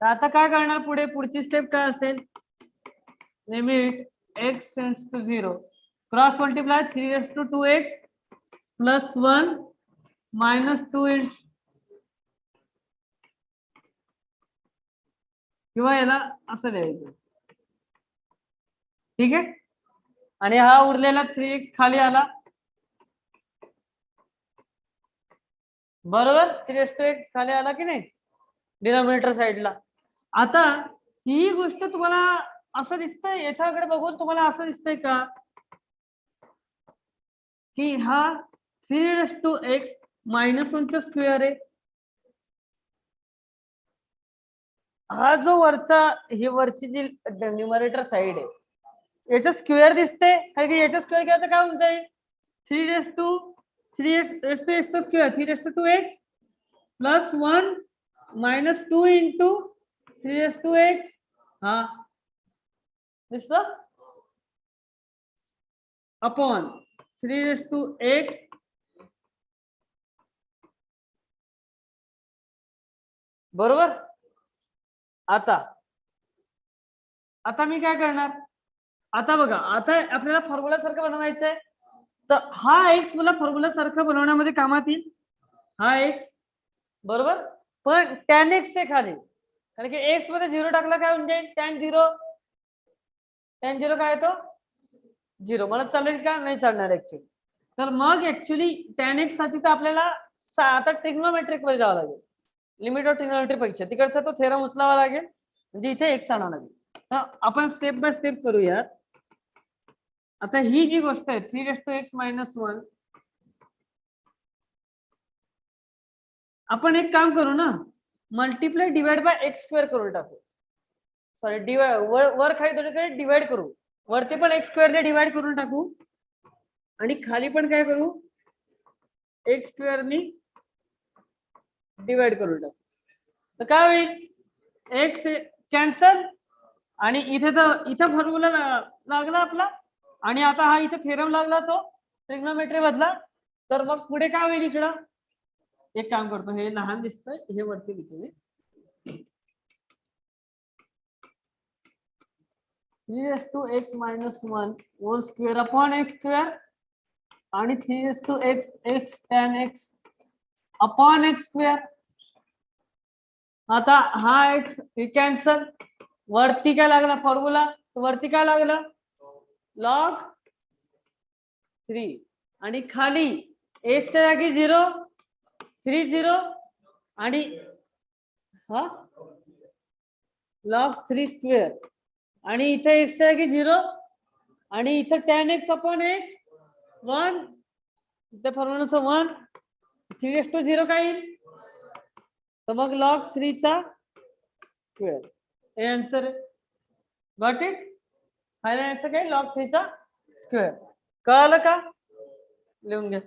तर आता काय करणार, पुढची स्टेप काय असेल, limit X tends to 0 cross multiply 3^2x plus 1 minus 2 किंवा याला असं लिहायचं. ठीक आहे, आणि हा उरलेला 3x खाली आला. बरोबर, 3x खाली आला की नाही डिनॉमिनेटर साइडला. आता ही गोष्ट तुम्हाला असं दिसतंय, याच्याकडे बघून तुम्हाला असं दिसतंय का की हा 3x -1चा स्क्वेअर आहे. हा जो वरचा, ही वरची जी न्यूमरेटर साइड आहे याचा स्क्वेअर दिसते, कारण की याचा स्क्वेअर केला तर काय होऊन जाईल, 3x चा square 3^2x plus 1 minus 2 into 3^2x. हा दिसलं, अपॉन 3^x बरोबर. आता मी काय करणार, आता बघा, आता आपल्याला फॉर्म्युला सारखं बनवायचं आहे. तर हा एक्स मला फॉर्म्युला सारखं बनवण्यामध्ये कामात येईल, हा एक्स. बरोबर, पण tan x चे खाली, कारण की एक्स मध्ये 0 टाकला काय होऊन जाईल, tan 0 काय येतो 0. मला चालेल का, नाही चालणार ऍक्च्युअली. तर मग ऍक्च्युली tan x साठी तर आपल्याला आता ट्रिग्नोमेट्रिक मध्ये जावं लागेल, लिमिट ऑफ ट्रिग्नोमेट्री पेक्षा तिकडचा तो थेरम उचलावा लागेल, म्हणजे इथे एक्स आणावा लागेल. तर आपण स्टेप बाय स्टेप करूया. आता ही जी गोष्ट आहे 3^x -1, आपण एक काम करू ना, multiply divide by x square करून टाकू. सॉरी, डिवाइड वर खाली दोन्हीकडे डिवाइड करू, वरती पण एक्स स्क्वेअर ने डिवाइड करून टाकू आणि खाली पण काय करू, एक्स स्क्वेअर ने डिवाइड करून टाकू. तर काय होईल, एक्स कॅन्सल आणि इथं फॉर्म्युला लागला आपला, आणि आता हा इथे थेरम लागला तो ट्रिग्नोमेट्री मधला. तर मग पुढे काय होईल, इकडं एक काम करतो, हे लहान दिसतंय, हे वरती लिहितो मी. 3^x -1 whole square upon X square आणि 3^x tan x upon X square. आता हा एक्स कॅन्सल, वरती काय लागला फॉर्म्युला, वरती काय लागलं log 3 आणि खाली एक्सच्या जागी 0 3 0 आणि हा log 3 स्क्वेअर आणि इथे एक्सच्या जागी 0 आणि इथे tan x अपॉन x 1, इथे फॉर्म्युलाचं 1, 3^0 काय येईल, तर मग log 3 चा स्क्वेअर. हे आन्सर आहे. गॉट इट, फायनल आन्सर काय, log 3 चा स्क्वेअर. कळालं का, लिहून घ्या.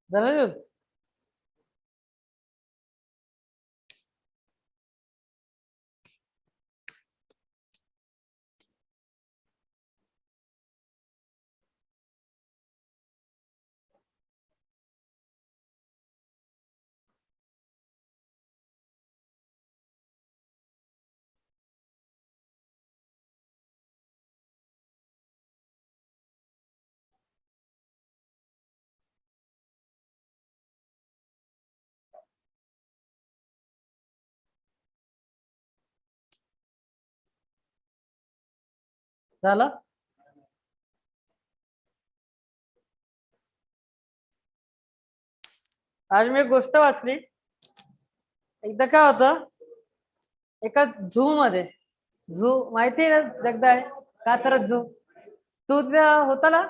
झालं. झालं. आज मी एक गोष्ट वाचली. एकदा काय होतं, एका झू मध्ये, झू माहिती आहे ना जगदाळे, कात्रज झू, तू होता ना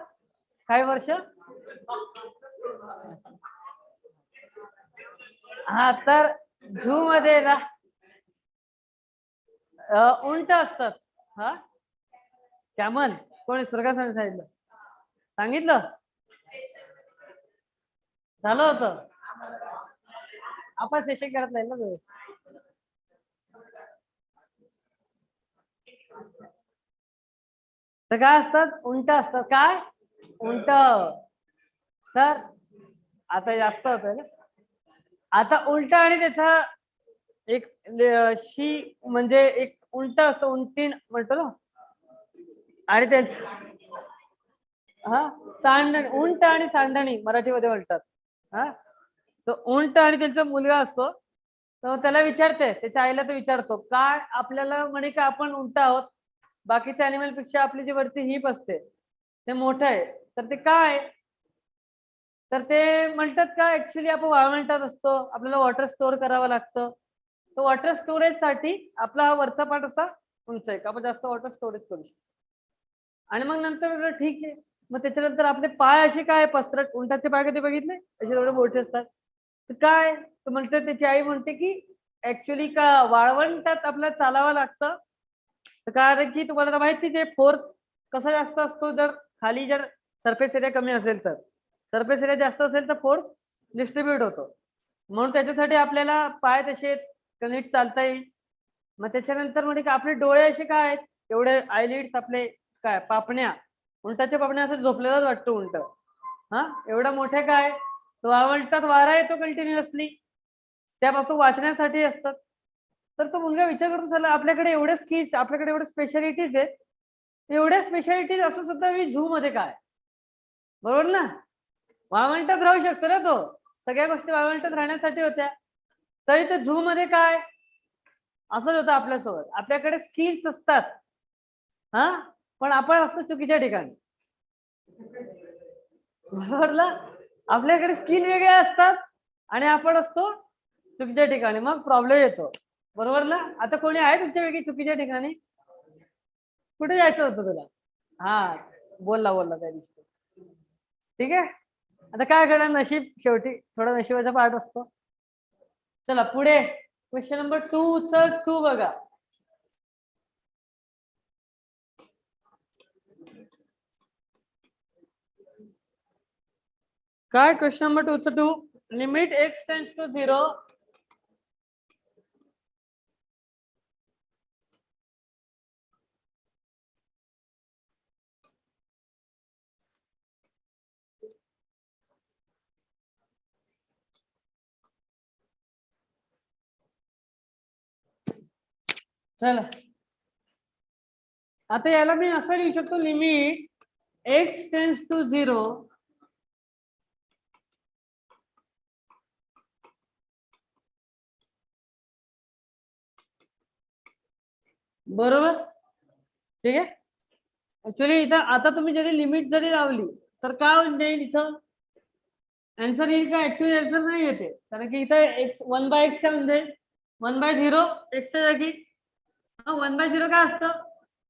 काही वर्ष. हा, तर झू मध्ये ना उंट असतात. हा, कॅमल कोणी स्वर्गासनी सांगितलं, सांगितलं झालं होतं. आपण सेशन करत नाही ना तुम्ही. तर काय असतात, उंट असतात. काय उंट. तर आता जास्त होत ना. आता उंट आणि त्याचा एक शी म्हणजे एक उंट असतं, उंटीण म्हणतो ना. आणि त्यांच हा, सांडणी, उंट आणि सांडणी मराठीमध्ये म्हणतात. हा, तो उंट आणि त्यांचा मुलगा असतो. तर त्याला विचारते, त्याच्या आईला तर विचारतो, काय आपल्याला म्हणे का आपण उंट आहोत, बाकीच्या अॅनिमल पेक्षा आपली जी वरची हिप असते ते मोठं आहे, तर ते काय. तर ते म्हणतात का ऍक्च्युली आपण वाळवंटात असतो, आपल्याला वॉटर स्टोअर करावं लागतं. तर वॉटर स्टोरेज साठी आपला हा वरचा पार्ट असा उंच आहे का, आपण जास्त वॉटर स्टोरेज करू शकतो. आणि मग नंतर ठीक आहे, मग त्याच्यानंतर आपले पाय असे काय पसरट, उंटाचे पाय कधी बघितले असे थोडे मोठे असतात. तर काय, तर म्हणते त्याची आई म्हणते की ऍक्च्युली का वाळवंटात आपल्याला चालावं लागतं. कारण की तुम्हाला तर माहिती ते फोर्स कसा जास्त असतो, जर खाली जर सरफेस एरिया कमी असेल तर, सरफेस एरिया जास्त असेल तर फोर्स डिस्ट्रीब्यूट होतो. म्हणून त्याच्यासाठी आपल्याला पाय तसे नीट चालता येईल. मग त्याच्यानंतर म्हणजे आपले डोळे असे काय आहेत, एवढे आयलिड्स आपले काय पापण्या, उंटाच्या पापण्या असं झोपलेलाच वाटतो उंट. हा, एवढा मोठ्या काय, तो वाळवंटात वारा येतो कंटिन्युअसली, त्यापासून वाचण्यासाठी असतात. तर तो मुलगा विचार करतो, झाला आपल्याकडे एवढे स्किल्स, आपल्याकडे एवढे स्पेशालिटीज आहेत, एवढ्या स्पेशालिटीज असून सुद्धा मी झू मध्ये काय. बरोबर ना, वाळवंटात राहू शकतो ना तो, सगळ्या गोष्टी वाळवंटात राहण्यासाठी होत्या. तरी तो झू मध्ये काय, असंच होतं आपल्यासोबत. आपल्याकडे स्किल्स असतात, हा, पण आपण असतो चुकीच्या ठिकाणी. बरोबर ना, आपल्याकडे स्किल वेगळे असतात आणि आपण असतो चुकीच्या ठिकाणी, मग प्रॉब्लेम येतो. बरोबर ना. आता कोणी आहे तुमच्यापैकी चुकीच्या ठिकाणी, कुठे जायचं होतं तुला. हा, बोलला बोलला त्या दिवशी. ठीक आहे, आता काय करणार, नशीब शेवटी थोडा नशिबाचा पार्ट असतो. चला पुढे क्वेश्चन नंबर 2 बघा. काय question number 2 limit x tends to 0 चला आता याला मी असं लिहू शकतो, लिमिट x टेंड्स टू 0 बरोबर. ठीक आहे, ऍक्च्युली इथं आता तुम्ही जरी लिमिट जरी लावली तर काय होऊन जाईल, इथं आन्सर येईल का, ऍक्च्युअली आन्सर नाही येते, कारण की इथं एक्स 1/x काय होऊन जाईल, 1/0 एक्सच्या जागी. 1/0 काय असतं,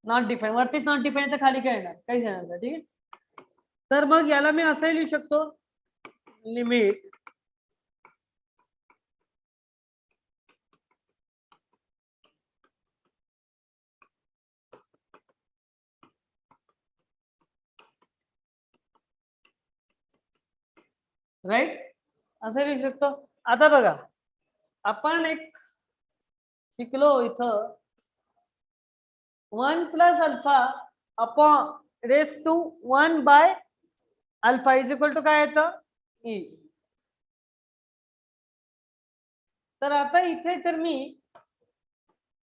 नॉट डिफाईन, वरतीच नॉट डिफाईन, तर खाली काय येणार, काहीच येणार नाही. ठीक आहे, तर मग याला मी असंही लिहू शकतो, लिमिट राईट, असं लिहू शकतो. आता बघा, आपण एक शिकलो इथं 1 + अल्फा अपॉन रेस टू 1/अल्फा इज इक्वल टू काय येतं, ई. तर आता इथे जर मी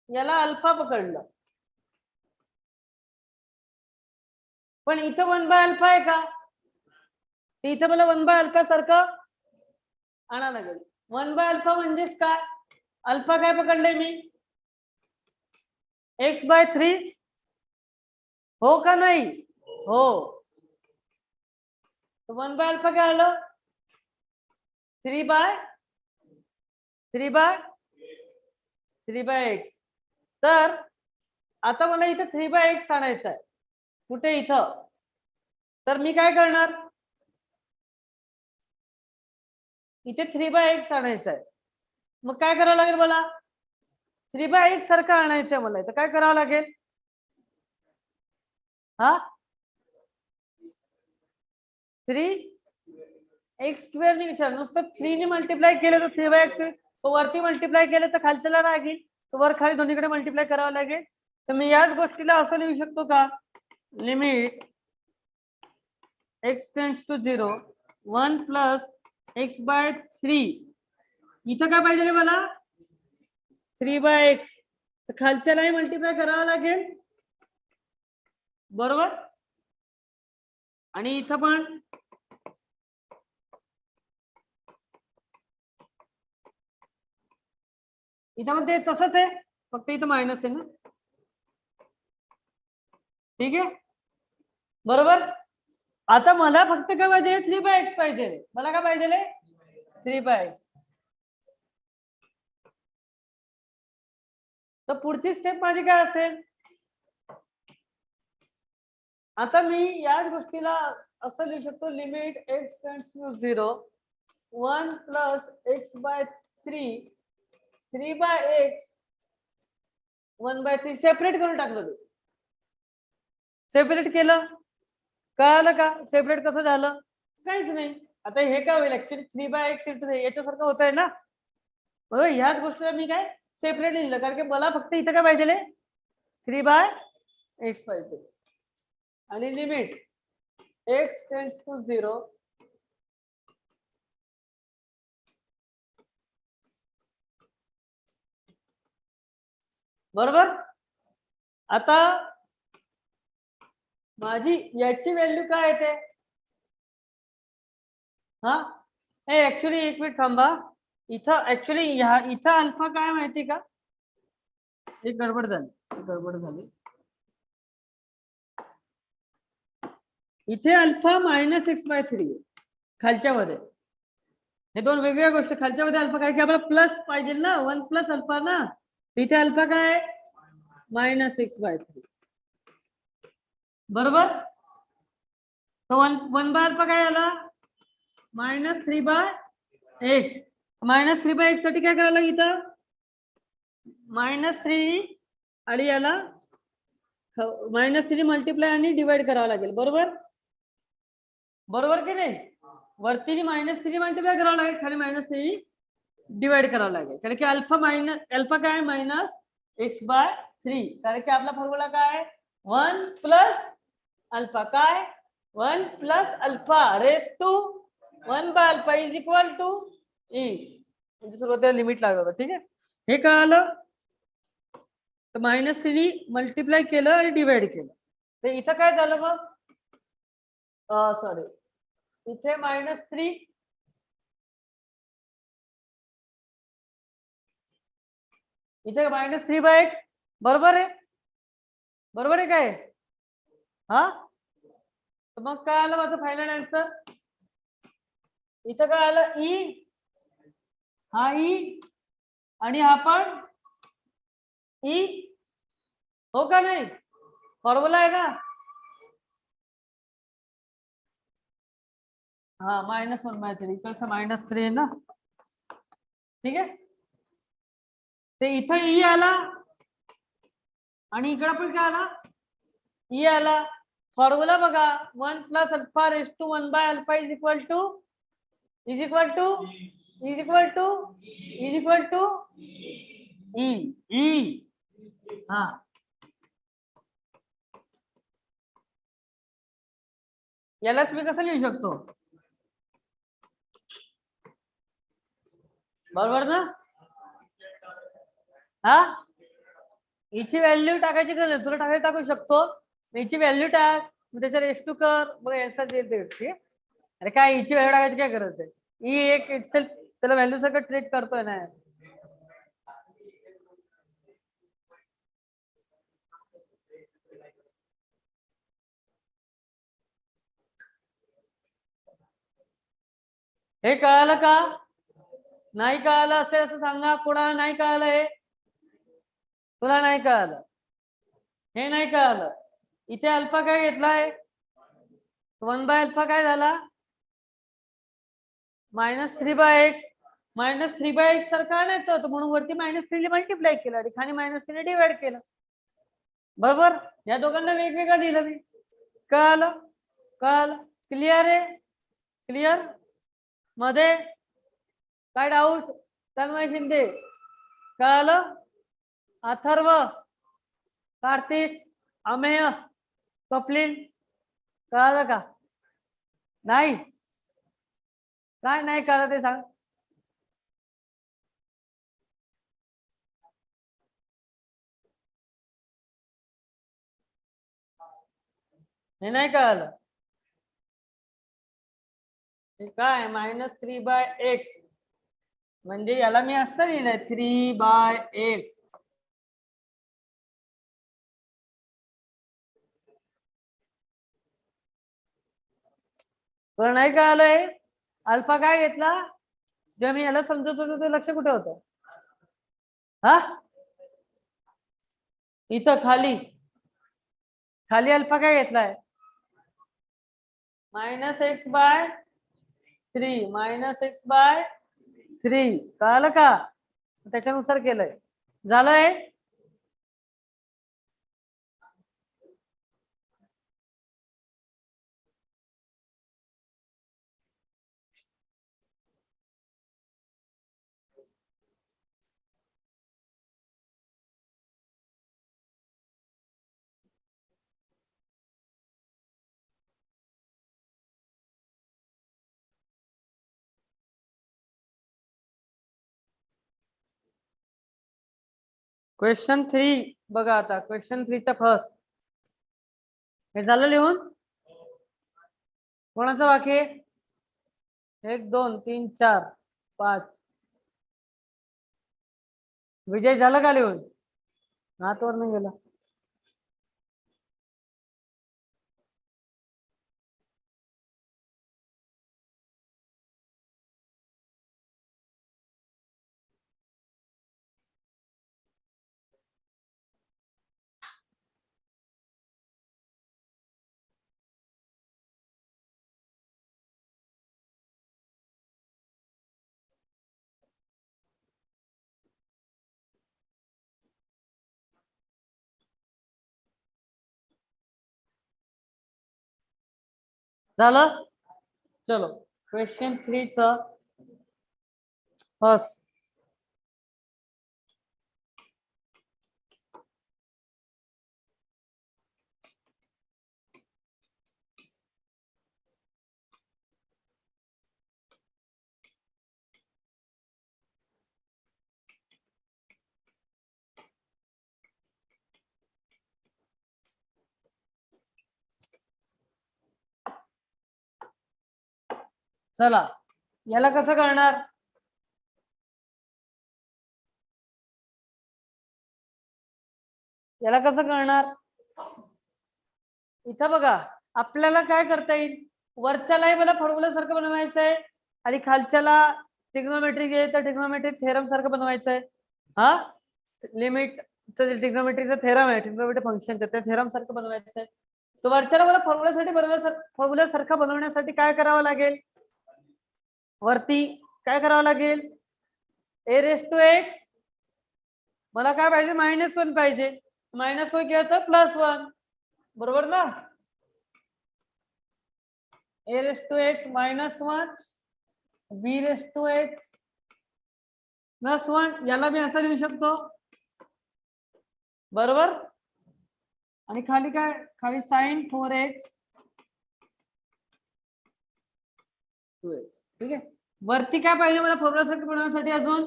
याला अल्फा पकडलं, पण इथं 1/अल्फा आहे का, इथं मला 1/अल्फा सारखं आणा लागेल. 1/अल्फा म्हणजेच काय, अल्फा काय पकडले मी, x/3, हो का नाही, हो. 1/अल्फा काय आलं, 3 बाय 3 बाय 3 बाय एक्स. तर आता मला इथं 3 बाय एक्स आणायचं आहे. कुठे इथं? तर मी काय करणार, इथे 3 बाय एक्स आणायचं आहे. मग काय करावं लागेल मला? 3 बाय एक्स सारखं आणायचं आहे मला. इथं काय करावं लागेल? हा 3 स्क्वेअर ने विचार, नुसतं 3 ने मल्टिप्लाय केलं तर 3 बाय एक्स, वरती मल्टिप्लाय केलं तर खालच्याला राहील, वर खाली दोन्हीकडे मल्टिप्लाय करावं लागेल. तर मी याच गोष्टीला असं लिहू शकतो का, limit X tends to 0 1 plus X by 3. इथं काय पाहिजे मला? 3 बाय एक्स. तर खालच्यालाही मल्टिप्लाय करावं लागेल, बरोबर. आणि इथं पण इथं पण ते तसंच आहे, फक्त इथं मायनस आहे ना. ठीक आहे, बरोबर. आता मला फक्त काय पाहिजे? 3 बाय एक्स पाहिजे. मला काय पाहिजे? 3 बाय एक्स. तर पुढची स्टेप माझी काय असेल? आता मी याच गोष्टीला असं लिहू शकतो, limit X tends to 0 1 plus X by 3 by X 1 by 3. Separate करून टाकलं, सेपरेट केलं. कळालं का सेपरेट कसं झालं? काहीच नाही. आता हे काय होईल? ऍक्च्युली 3 बाय एक्स इंटू याच्यासारखं होत आहे ना. बरोबर, ह्याच गोष्टीला मी काय सेपरेट लिहिलं, कारण की मला फक्त इथं काय पाहिजे? 3 बाय एक्स पाहिजे. आणि लिमिट एक्स टेंड्स टू 0 बरोबर. आता माझी याची व्हॅल्यू काय येते? हा हे ऍक्च्युली एक मिनिट थांबा. इथं ऍक्च्युली इथं अल्फा काय माहिती का? एक गडबड झाली. इथे अल्फा मायनस एक्स बाय 3 खालच्या मध्ये. हे दोन वेगवेगळ्या गोष्टी. खालच्या मध्ये अल्फा काय की आपल्याला प्लस पाहिजे ना, 1 प्लस अल्फा ना. इथे अल्फा काय? मायनस एक्स बाय 3, बरोबर. तो 1 बाय अल्फा काय आला? -3 बाय एक्स. -3 बाय एक्स साठी काय करावं लागेल? इथं -3 आणि याला -3 मल्टिप्लाय आणि डिवाइड करावं लागेल, बरोबर. बरोबर की नाही? वरती -3 मल्टिप्लाय करावं लागेल, खाली -3 डिवाइड करावं लागेल. कारण की अल्फा काय? -x by 3. कारण की आपला फॉर्म्युला काय? 1 प्लस अल्फा काय? 1 plus alpha raise to 1 by alpha is equal to E. म्हणजे सुरुवातीला लिमिट लागलं होतं. ठीक आहे, हे कळालं. तर -3 मल्टिप्लाय केलं आणि डिवाइड केलं. तर इथं काय झालं मग? सॉरी, इथे -3 इथे -3 बाय एक्स, बरोबर आहे. बरोबर आहे काय? हा, तर मग काय आलं माझं फायनल आन्सर? इथं काय आलं? ई, हा ई आणि हा पण ई. हो का नाही? फॉर्म्युला आहे का? हा -1 बाय 3 इकडचं -3 आहे ना. ठीक आहे, ते इथं ई आला आणि इकडं पण काय आला? ई आला. फॉर्म्युला बघा, 1 plus alpha raise to 1 by alpha is equal to is equal to is equal to is equal to e. E, हा, यालाच मी कसं लिहू शकतो? बरोबर ना? हा, हिची व्हॅल्यू टाकायची गरज, तुला टाकू शकतो. हिची व्हॅल्यू टाक, मग त्याचा रेस टू कर, मग आन्सर देते. ठीक आहे. अरे काय हिची व्हॅल्यू टाकायची काय गरज आहे? ही एक इटसेल्फ त्याला व्हॅल्यू सगळं ट्रीट करतोय ना. हे कळालं का? नाही कळालं असेल असं सांगा. कोणाला नाही कळालं हे? तुला नाही कळालं, हे नाही कळालं. इथे अल्फा काय घेतलाय? 1/अल्फा काय झाला? -3/x. -3/x सारखं आणायचं होतं म्हणून वरती -3 मल्टिप्लाय केलं आणि खाली -3 डिवाइड केलं. बरोबर. या दोघांना वेगवेगळं दिलं मी. कळालं? कळालं? क्लिअर आहे? क्लिअर? मध्ये काय डाऊट? तन्मय शिंदे कळालं? अथर्व, कार्तिक, अमेय, स्वप्नील कळालं का? नाही? काय नाही कळलं ते सांग. हे नाही कळालं. काय -3/x म्हणजे याला मी असं लिहिलंय 3/x. तुला नाही कळालंय? अल्फा काय घेतला? जेव्हा मी याला समजत होतो ते लक्ष कुठे होतं? हा, इथं खाली खाली अल्फा काय घेतलाय? -x/3 -x/3 कळालं का? त्याच्यानुसार केलंय. झालंय? क्वेश्चन 3 बघा आता. क्वेश्चन 3चा फर्स्ट हे झालं लिहून. कोणाचं बाकी आहे? 1 2 3 4 5. विजय झालं का लिहून? हात वर नाही गेला. झालं? चलो क्वेश्चन 3च फर्स्ट. चला याला कसं करणार? याला कसं करणार? इथं बघा आपल्याला काय करता येईल? वरच्यालाही मला फॉर्म्युला सारखं बनवायचं आहे आणि खालच्याला ट्रिग्नोमेट्रिक आहे तर ट्रिग्नोमेट्रिक थेरम सारखं बनवायचं आहे. हा, लिमिट ट्रिग्नोमेट्रीचा थेरम आहे, ट्रिग्नोमेट्रिक फंक्शनचा त्या थेरम सारखं बनवायचं आहे. तर वरच्याला मला फॉर्म्युला सारखं बनवण्यासाठी काय करावं लागेल? वरती काय करावं लागेल? a⁻x मला काय पाहिजे? -1 पाहिजे. -1 केलं तर +1 बरोबर ना? a⁻x -1 b⁻x +1 याला मी असं लिहू शकतो बरोबर. आणि खाली काय? खाली sin 4x 2x. ठीक आहे. वरती काय पाहिजे मला फॉर्म्युला सारखं बनवण्यासाठी? अजून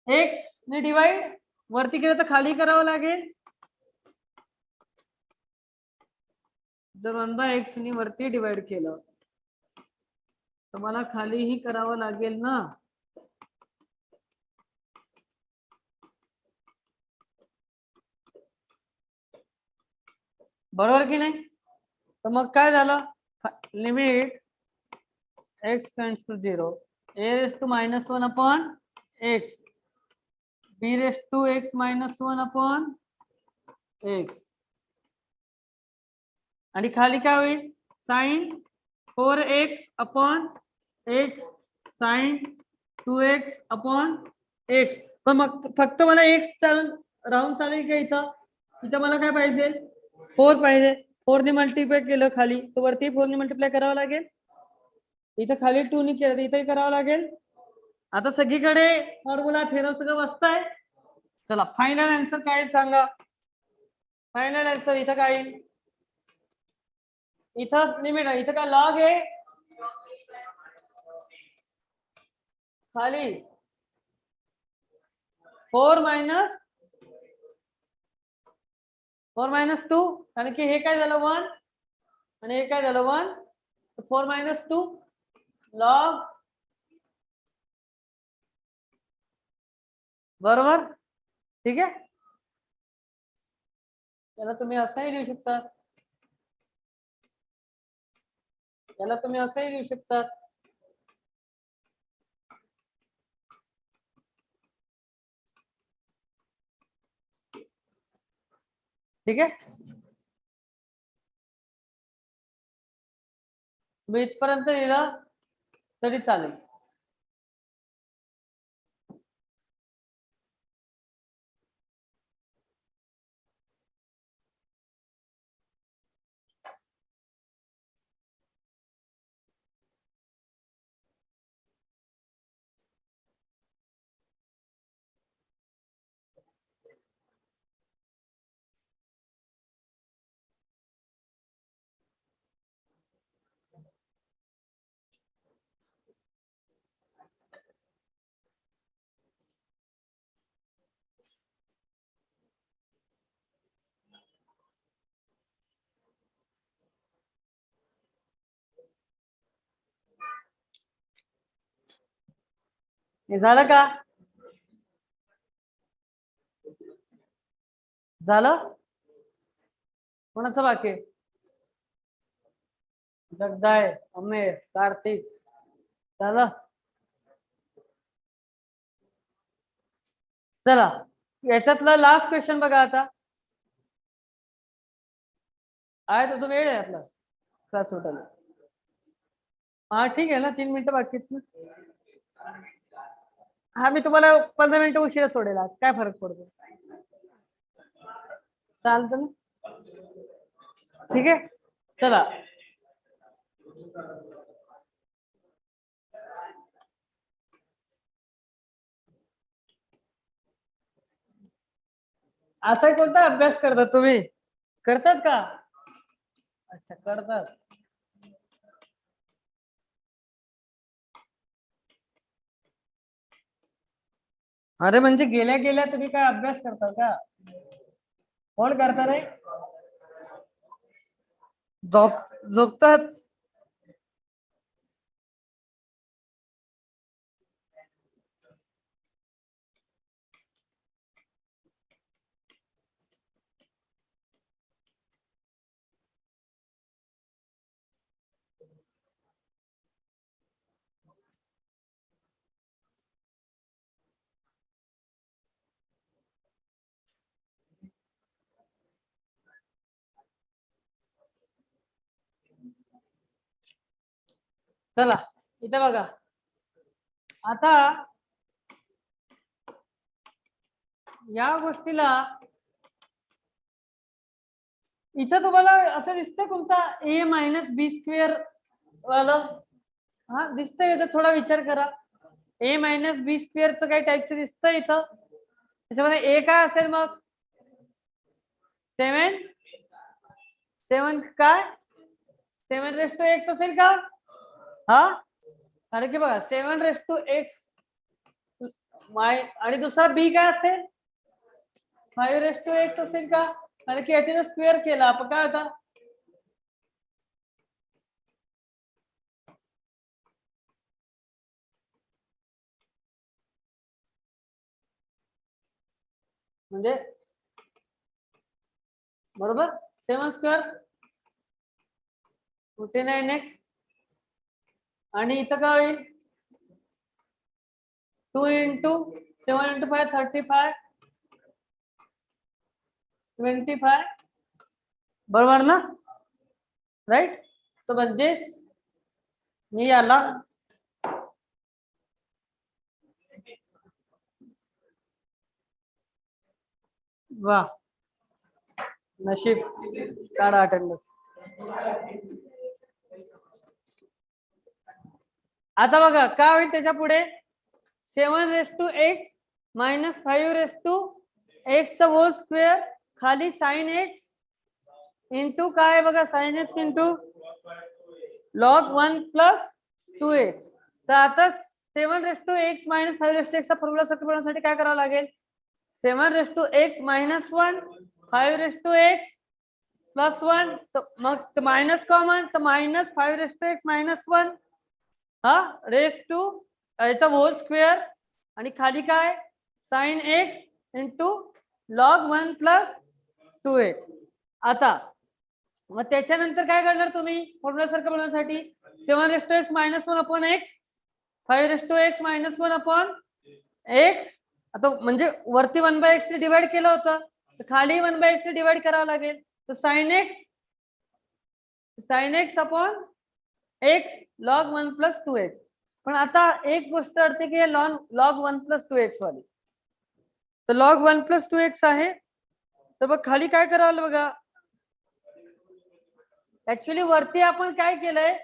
x ने डिवाइड वरती केलं तर खाली करावं लागेल. जर 1/x ने वरती डिवाइड केलं तर मला खालीही करावं लागेल ना. बरोबर की नाही? तर मग काय झालं? Limit x tends to 0 a raise to -1 upon x, b raise to x -1 upon x, आणि खाली काय होईल sine 4x upon x sine 2x upon x. पण मग फक्त मला x चालून राहून चालेल का इथं? इथं मला काय पाहिजे 4 पाहिजे. 4 ने मल्टिप्लाय केलं खाली तर वरती 4 ने मल्टिप्लाय करावं लागेल. इथं खाली 2 ने केलं तर इथंही करावं लागेल. आता सगळीकडे फॉर्म्युला थेरम सगळं बसतंय. चला फायनल आन्सर काय सांगा. फायनल आन्सर इथं काय येईल? इथं लिमिट आहे. इथं काय लॉग आहे खाली 4 मायनस 2, कारण की हे काय झालं 1 आणि हे काय झालं 1. 4 - 2 लॉग, बरोबर. ठीक आहे. त्याला तुम्ही असंही लिहू शकता, त्याला तुम्ही असंही लिहू शकता. ठीक आहे. तुम्ही इथपर्यंत लिहिलं तरी चालेल. हे झालं का? झालं? कोणाचं बाकी आहे? जगदाय, अमेर, कार्तिक झालं. चला याच्यातला लास्ट क्वेश्चन बघा. आता आहे तर तो वेळ आहे आपला क्लास सुटायला. हा ठीक आहे ना, 3 मिनिटं बाकी आहेत ना. हा मी तुम्हाला 15 मिनिटं उशिरा सोडेल आज, काय फरक पडतो. चालतं ना. ठीक आहे. चला असा कोणता अभ्यास करतात तुम्ही? करतात का? अच्छा करतात. अरे म्हणजे गेल्या गेल्या तुम्ही काय अभ्यास करता का? कोण करता रे? झोपतात. चला इथे बघा. आता या गोष्टीला इथं तुम्हाला असं दिसतंय कोणता a - b² वाला? हा दिसतंय. इथं थोडा विचार करा. a - b² च काही टाईपचं दिसतंय इथं. त्याच्यामध्ये a काय असेल मग 7 काय 7x असेल का? हा कारण की बघा 7x आणि दुसरा b काय असेल 5x असेल का? कारण की याचे स्क्वेअर केला आपण काय होता म्हणजे बरोबर 7² 49x आणि इथं काय होईल 2 into 7 into 5 35 25 बरोबर ना, राईट. तो म्हणजेच मी याला वा नशीब काढा अटेंडन्स. आता बघा काय होईल त्याच्या पुढे 7 x मायनस 5 x चा होल स्क्वेअर खाली साइन x इंटू काय बघा sine x into log 1 plus 2x. तर आता 7 x मायनस 5 चा फॉर्म्युला सत्य बनवण्यासाठी काय करावं लागेल 7 x मायनस 1 5 x प्लस 1 मग मायनस कॉमन तर मायनस 5 मायनस 1 हा रेस टू याचा होल स्क्वेअर आणि खाली काय sine x into log 1 plus 2x. आता मग त्याच्यानंतर काय करणार तुम्ही फॉर्म्युला सारखं बनवण्यासाठी 7 minus 1 upon x 5 minus 1 upon x. आता म्हणजे वरती 1/x ने डिवाइड केलं होतं तर खाली 1/x ने डिवाइड करावं लागेल. तर sine x upon x log 1 plus 2x. पण आता एक गोष्ट अडते की log 1 प्लस 2x वाली. तर log 1 प्लस 2x आहे तर बघ खाली काय करावं बघा ऍक्च्युली वरती आपण काय केलंय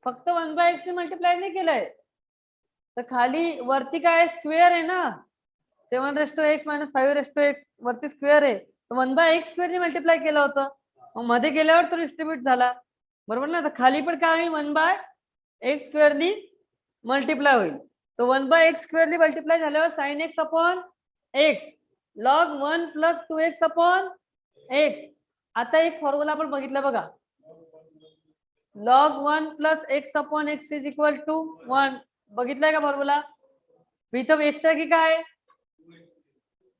फक्त 1/x ने मल्टिप्लाय नाही केलंय तर खाली वरती काय स्क्वेअर आहे ना 7 मायनस 5 वरती स्क्वेअर आहे तर 1/x स्क्वेअर ने मल्टिप्लाय केलं होतं मग मध्ये गेल्यावर तो डिस्ट्रीब्यूट झाला बरोबर ना. तर खाली पण काय होईल 1/x स्क्वेअर नी मल्टिप्लाय होईल. तो 1/x स्क्वेअर नी मल्टिप्लाय झाल्यावर sine x upon x log 1 plus 2x upon x. आता एक फॉर्म्युला आपण बघितला बघा log 1 plus x upon x is equal to 1 बघितलाय का फॉर्म्युला. इथं x च्या की काय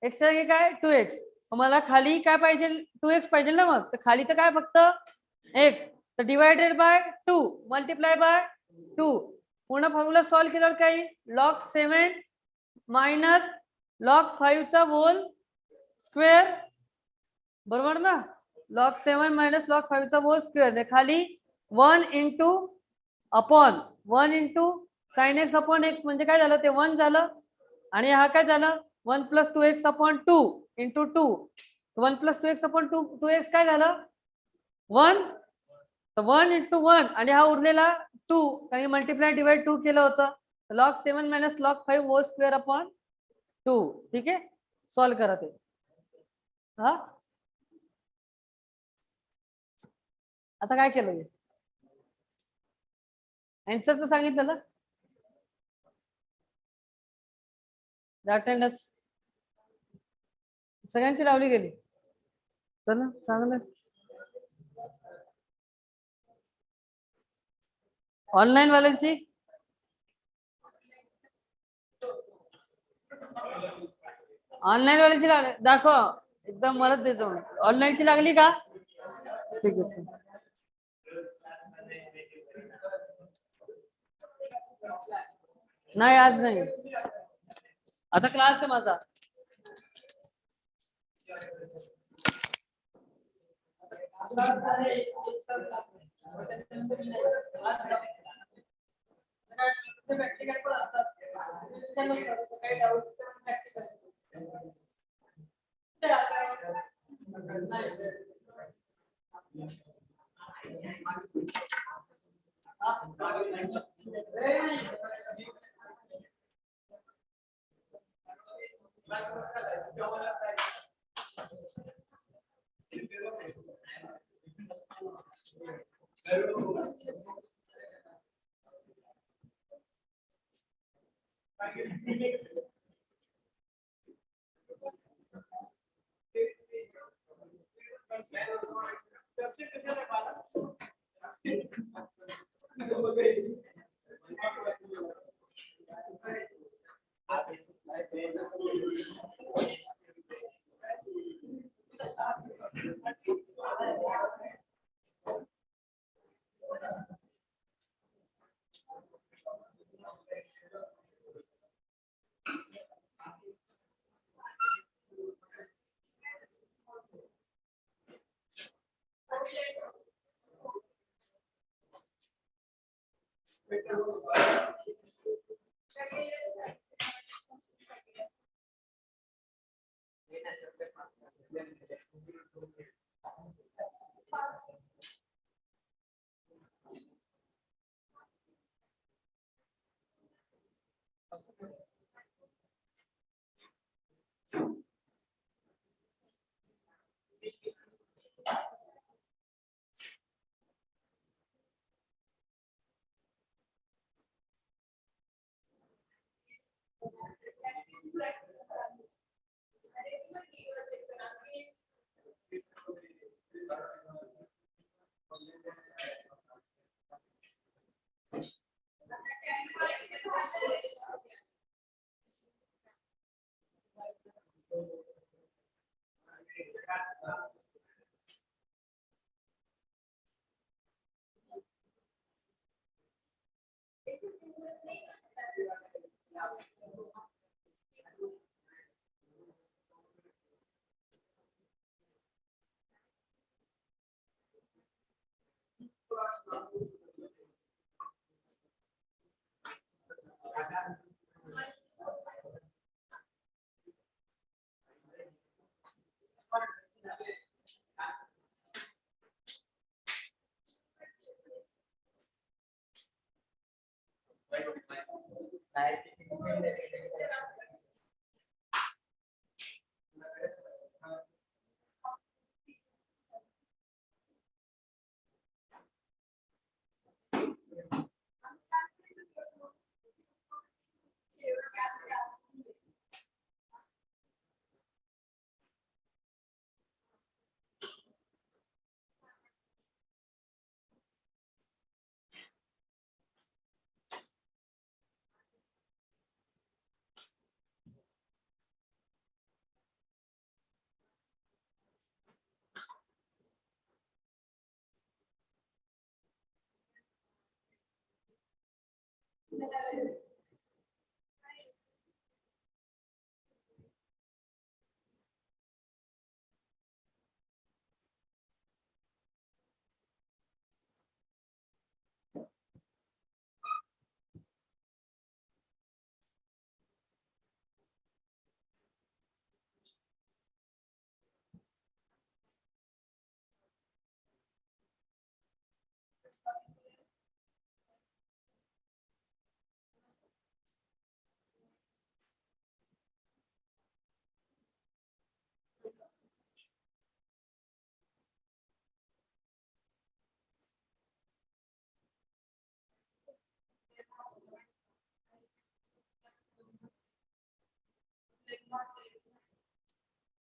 x च्या की काय 2x मला खाली काय पाहिजे 2x पाहिजे ना मग तर खाली तर काय फक्त x तर डिवायडेड बाय 2 मल्टिप्लाय बाय 2 पूर्ण फॉर्म्युला सॉल्व केल्यावर काय log 7 मायनस log 5 चा होल स्क्वेअर बरोबर ना. log 7 मायनस log 5 चा होल स्क्वेअर खाली 1 into upon 1 into sine x upon x म्हणजे काय झालं ते 1 झालं आणि हा काय झालं 1 plus 2x upon 2 into 2 1 plus 2x upon 2x काय झालं 1 तर 1 इंटू 1 आणि हा उरलेला 2 काही मल्टिप्लाय डिवाइड 2 केलं होतं log 7 minus log 5 whole square upon 2. ठीक आहे सॉल्व करा ते. हा आता काय केलं आन्सर तर सांगितलं ना अटेंडन्स सगळ्यांची लावली गेली चला चांगलं. ऑनलाईन वाल्यांची दाखव एकदम मदत देतो ऑनलाईनची लागली का ठीक आहे. नाही आज नाही आता क्लास आहे माझा.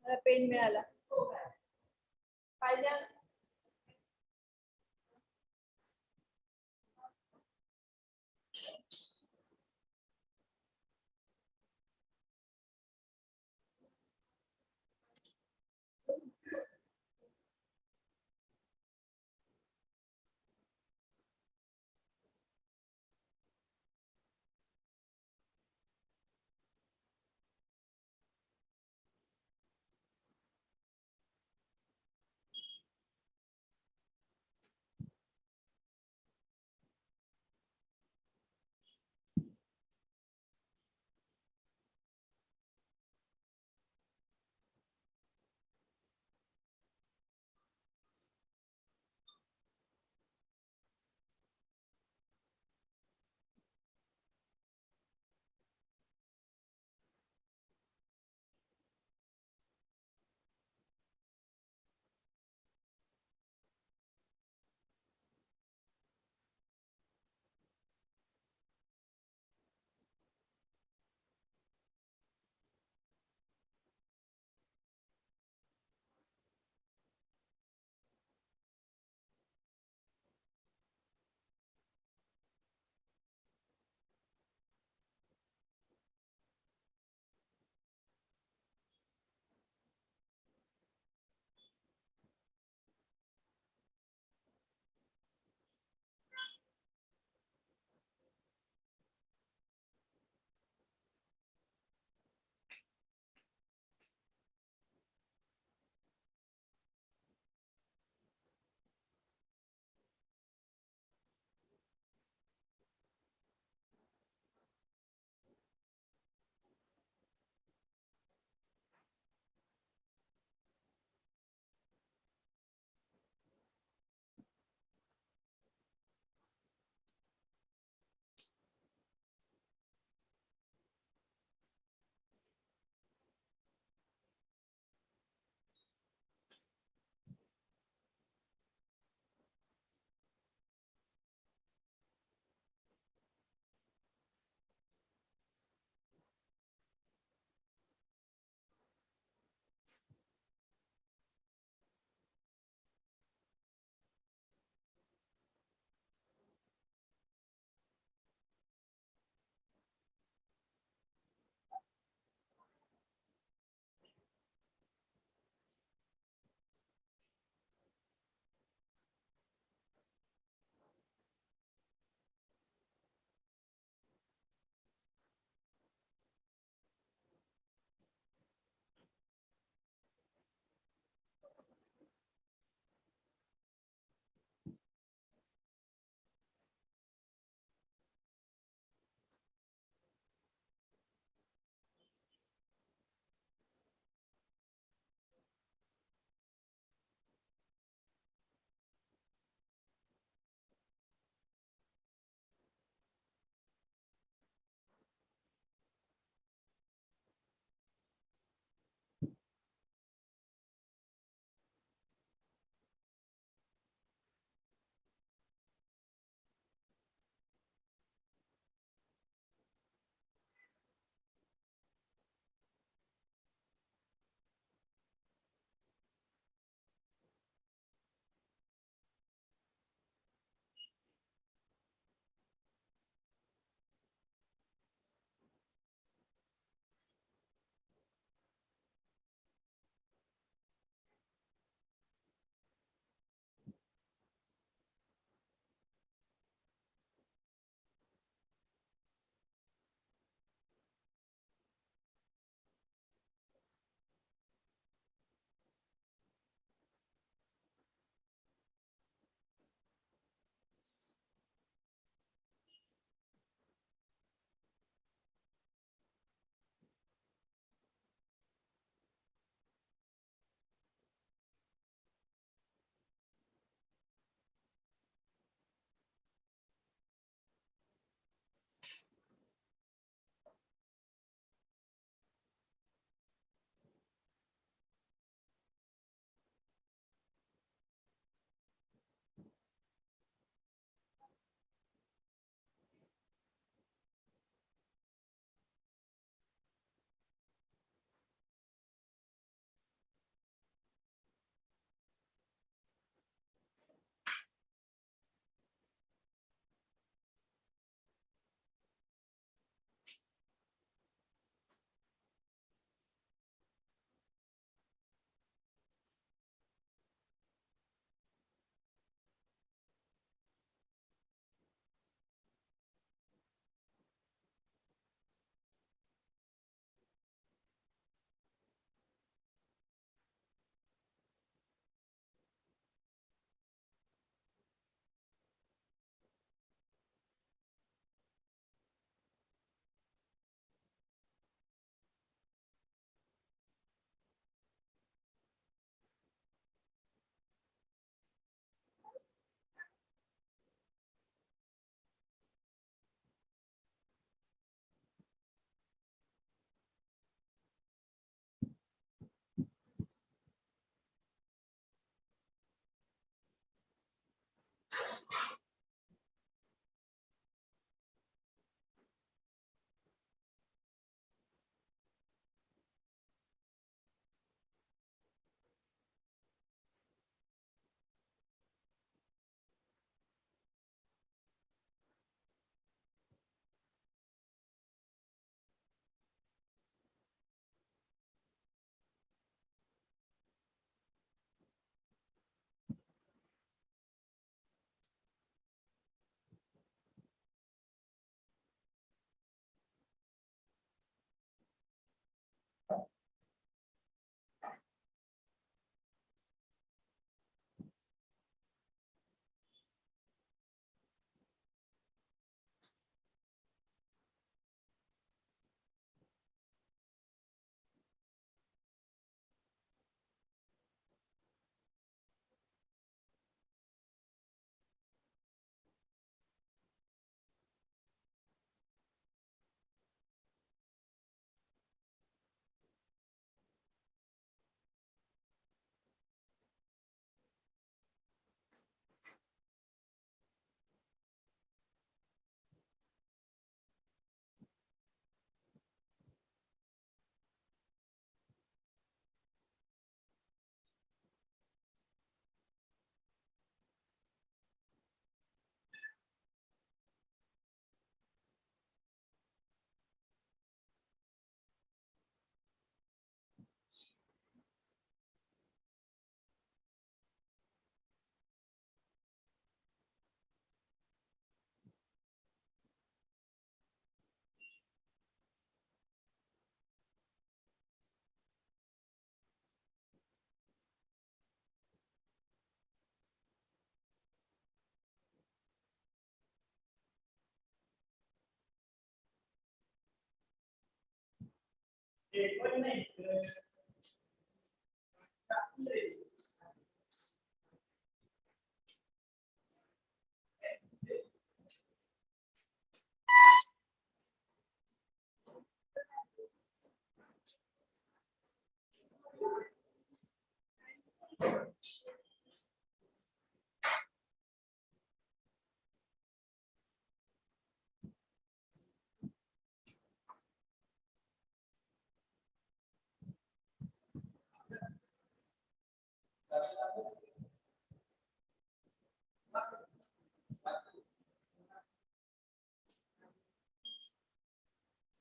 मला पेन मिळाला पाहिजे.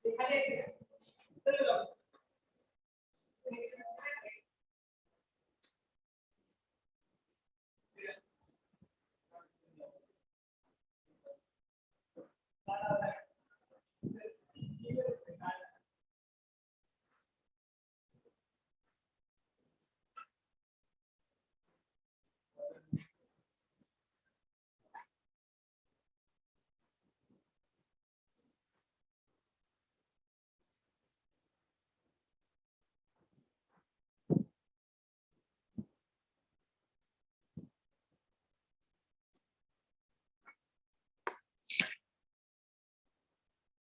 खाली